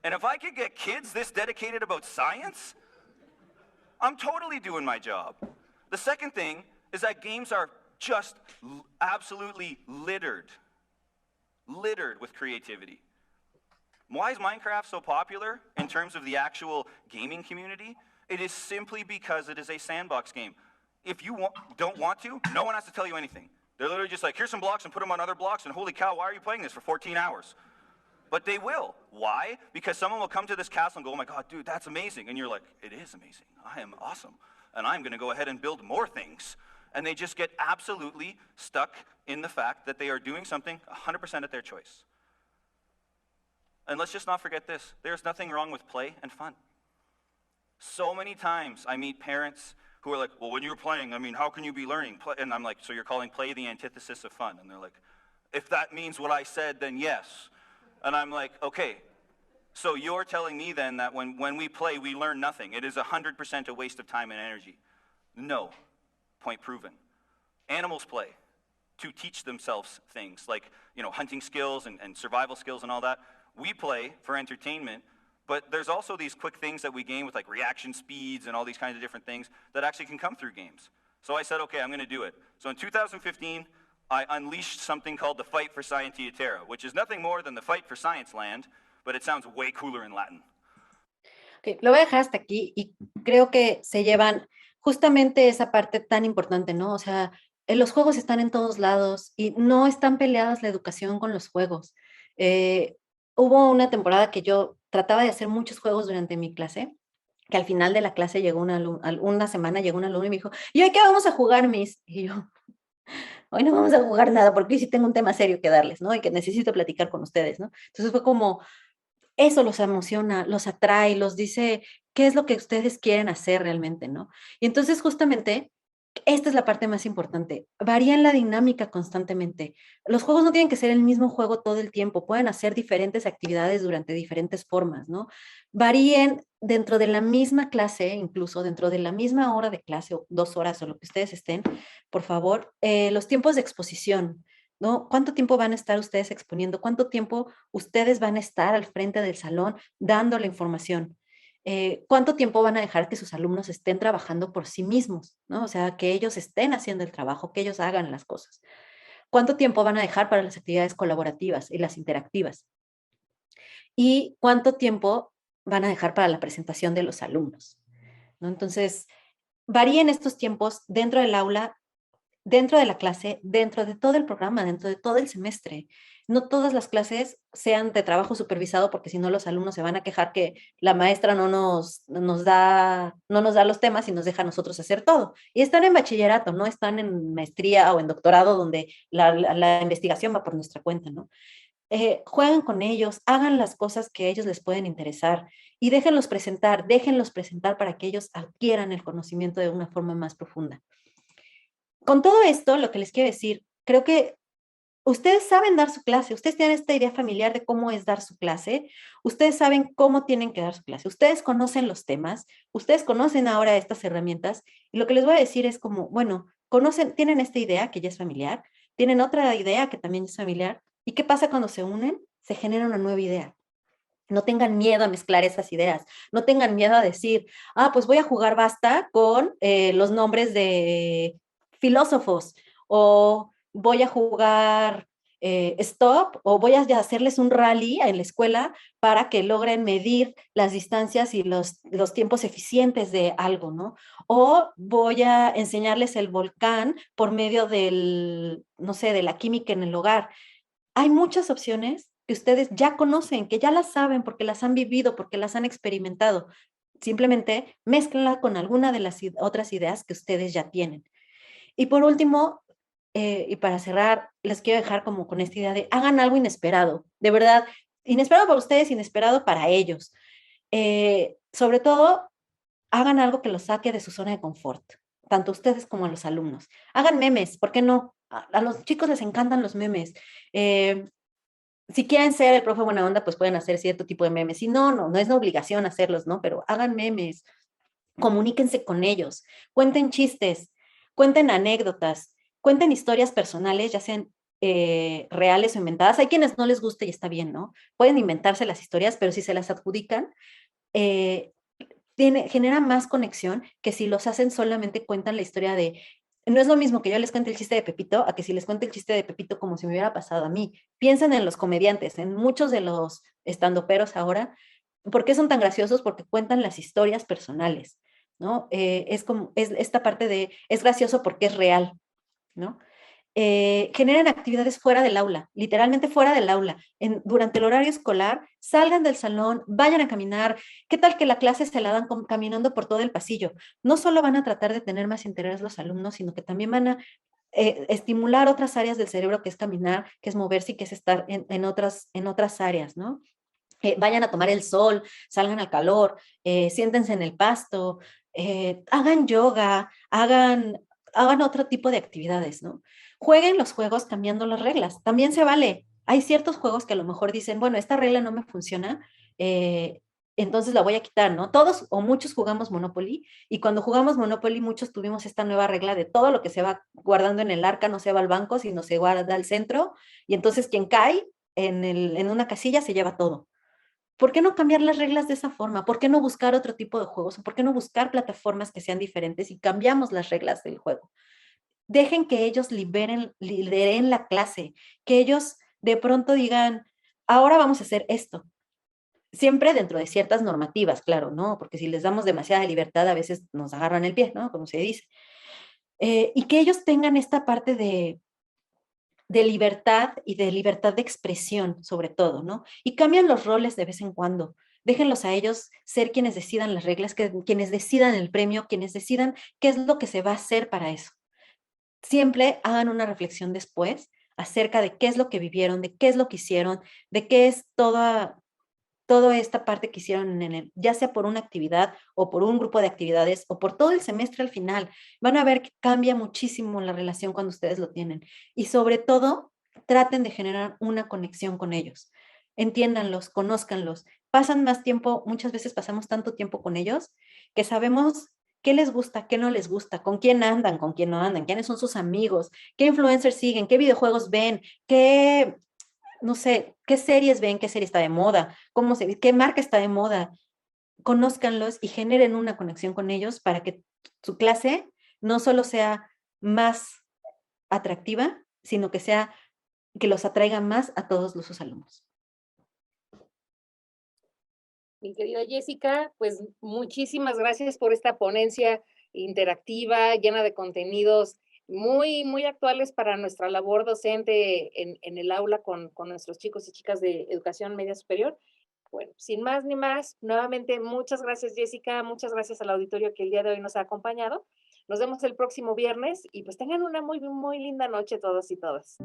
S5: And if I could get kids this dedicated about science, I'm totally doing my job. The second thing is that games are just absolutely littered with creativity. Why is Minecraft so popular in terms of the actual gaming community? It is simply because it is a sandbox game. If you don't want to, no one has to tell you anything. They're literally just like, here's some blocks and put them on other blocks, and holy cow, why are you playing this for 14 hours? But they will. Why? Because someone will come to this castle and go, oh my God, dude, that's amazing. And you're like, it is amazing. I am awesome. And I'm going to go ahead and build more things. And they just get absolutely stuck in the fact that they are doing something 100% at their choice. And let's just not forget this. There's nothing wrong with play and fun. So many times I meet parents who are like, well, when you're playing, I mean, how can you be learning? And I'm like, so you're calling play the antithesis of fun? And they're like, if that means what I said, then yes. And I'm like, okay, so you're telling me then that when we play, we learn nothing. It is 100% a waste of time and energy. No, point proven. Animals play to teach themselves things like, hunting skills and survival skills and all that. We play for entertainment, but there's also these quick things that we gain with like reaction speeds and all these kinds of different things that actually can come through games. So I said, okay, I'm going to do it. So in 2015, I unleashed something called the Fight for Scientia Terra, which is nothing more than the Fight for Science Land, but it sounds way cooler in Latin.
S2: Okay, lo voy a dejar hasta aquí y creo que se llevan justamente esa parte tan importante, ¿no? O sea, los juegos están en todos lados y no están peleadas la educación con los juegos. Hubo una temporada que yo trataba de hacer muchos juegos durante mi clase, que al final de la clase llegó una semana llegó un alumno y me dijo, ¿y hoy qué vamos a jugar, Miss? Y yo, hoy no vamos a jugar nada porque hoy sí tengo un tema serio que darles, ¿no? Y que necesito platicar con ustedes, ¿no? Entonces fue como, eso los emociona, los atrae, los dice, ¿qué es lo que ustedes quieren hacer realmente, no? Y entonces justamente, esta es la parte más importante, varían la dinámica constantemente. Los juegos no tienen que ser el mismo juego todo el tiempo, pueden hacer diferentes actividades durante diferentes formas, ¿no? Varíen dentro de la misma clase, incluso dentro de la misma hora de clase, o 2 horas, o lo que ustedes estén, por favor, los tiempos de exposición, ¿no? ¿Cuánto tiempo van a estar ustedes exponiendo? ¿Cuánto tiempo ustedes van a estar al frente del salón dando la información? ¿Cuánto tiempo van a dejar que sus alumnos estén trabajando por sí mismos, ¿no? O sea, que ellos estén haciendo el trabajo, que ellos hagan las cosas. ¿Cuánto tiempo van a dejar para las actividades colaborativas y las interactivas? ¿Y cuánto tiempo van a dejar para la presentación de los alumnos, ¿no? Entonces, varíen estos tiempos dentro del aula, dentro de la clase, dentro de todo el programa, dentro de todo el semestre. No todas las clases sean de trabajo supervisado, porque si no los alumnos se van a quejar que la maestra no nos da los temas y nos deja a nosotros hacer todo. Y están en bachillerato, no están en maestría o en doctorado, donde la investigación va por nuestra cuenta, ¿no? Jueguen con ellos, hagan las cosas que a ellos les pueden interesar y déjenlos presentar para que ellos adquieran el conocimiento de una forma más profunda. Con todo esto, lo que les quiero decir, creo que ustedes saben dar su clase, ustedes tienen esta idea familiar de cómo es dar su clase, ustedes saben cómo tienen que dar su clase, ustedes conocen los temas, ustedes conocen ahora estas herramientas y lo que les voy a decir es como, bueno, tienen esta idea que ya es familiar, tienen otra idea que también es familiar, ¿y qué pasa cuando se unen? Se genera una nueva idea. No tengan miedo a mezclar esas ideas, no tengan miedo a decir, pues voy a jugar basta con los nombres de filósofos, o voy a jugar stop, o voy a hacerles un rally en la escuela para que logren medir las distancias y los tiempos eficientes de algo, ¿no? O voy a enseñarles el volcán por medio no sé, de la química en el hogar. Hay muchas opciones que ustedes ya conocen, que ya las saben porque las han vivido, porque las han experimentado. Simplemente mézclenla con alguna de las otras ideas que ustedes ya tienen. Y por último, y para cerrar, les quiero dejar como con esta idea de hagan algo inesperado, de verdad, inesperado para ustedes, inesperado para ellos. Sobre todo, hagan algo que los saque de su zona de confort, tanto ustedes como a los alumnos. Hagan memes, ¿por qué no? A los chicos les encantan los memes. Si quieren ser el profe buena onda, pues pueden hacer cierto tipo de memes. Si no es una obligación hacerlos, ¿no? Pero hagan memes, comuníquense con ellos, cuenten chistes, cuenten anécdotas, cuenten historias personales, ya sean reales o inventadas. Hay quienes no les gusta y está bien, ¿no? Pueden inventarse las historias, pero si se las adjudican, genera más conexión que si los hacen solamente cuentan la historia de... No es lo mismo que yo les cuente el chiste de Pepito a que si les cuente el chiste de Pepito como si me hubiera pasado a mí. Piensen en los comediantes, en muchos de los estandoperos ahora. ¿Por qué son tan graciosos? Porque cuentan las historias personales. ¿no? Es como, es esta parte de, es gracioso porque es real, ¿no? Generen actividades fuera del aula, literalmente fuera del aula, durante el horario escolar, salgan del salón, vayan a caminar. ¿Qué tal que la clase se la dan caminando por todo el pasillo? No solo van a tratar de tener más interés los alumnos, sino que también van a estimular otras áreas del cerebro, que es caminar, que es moverse y que es estar en otras áreas, ¿no? Vayan a tomar el sol, salgan al calor, siéntense en el pasto, hagan yoga, hagan otro tipo de actividades, ¿no? Jueguen los juegos cambiando las reglas, también se vale. Hay ciertos juegos que a lo mejor dicen, bueno, esta regla no me funciona, entonces la voy a quitar, ¿no? Todos o muchos jugamos Monopoly y cuando jugamos Monopoly muchos tuvimos esta nueva regla de todo lo que se va guardando en el arca no se va al banco, sino se guarda al centro y entonces quien cae en una casilla se lleva todo. ¿Por qué no cambiar las reglas de esa forma? ¿Por qué no buscar otro tipo de juegos? ¿Por qué no buscar plataformas que sean diferentes y cambiamos las reglas del juego? Dejen que ellos lideren la clase, que ellos de pronto digan, ahora vamos a hacer esto. Siempre dentro de ciertas normativas, claro, ¿no? Porque si les damos demasiada libertad, a veces nos agarran el pie, ¿no? Como se dice. Y que ellos tengan esta parte de libertad y de libertad de expresión, sobre todo, ¿no? Y cambian los roles de vez en cuando. Déjenlos a ellos ser quienes decidan las reglas, quienes decidan el premio, quienes decidan qué es lo que se va a hacer para eso. Siempre hagan una reflexión después acerca de qué es lo que vivieron, de qué es lo que hicieron, de qué es toda esta parte que hicieron ya sea por una actividad o por un grupo de actividades o por todo el semestre al final. Van a ver que cambia muchísimo la relación cuando ustedes lo tienen. Y sobre todo, traten de generar una conexión con ellos. Entiéndanlos, conózcanlos. Pasan más tiempo, muchas veces pasamos tanto tiempo con ellos que sabemos qué les gusta, qué no les gusta, con quién andan, con quién no andan, quiénes son sus amigos, qué influencers siguen, qué videojuegos ven, qué no sé, qué series ven, qué serie está de moda, qué marca está de moda. Conózcanlos y generen una conexión con ellos para que su clase no solo sea más atractiva, sino que los atraiga más a todos sus alumnos.
S1: Mi querida Jessica, pues muchísimas gracias por esta ponencia interactiva, llena de contenidos muy, muy actuales para nuestra labor docente en el aula con nuestros chicos y chicas de educación media superior. Bueno, sin más ni más, nuevamente muchas gracias Jessica, muchas gracias al auditorio que el día de hoy nos ha acompañado. Nos vemos el próximo viernes y pues tengan una muy, muy linda noche todos y todas.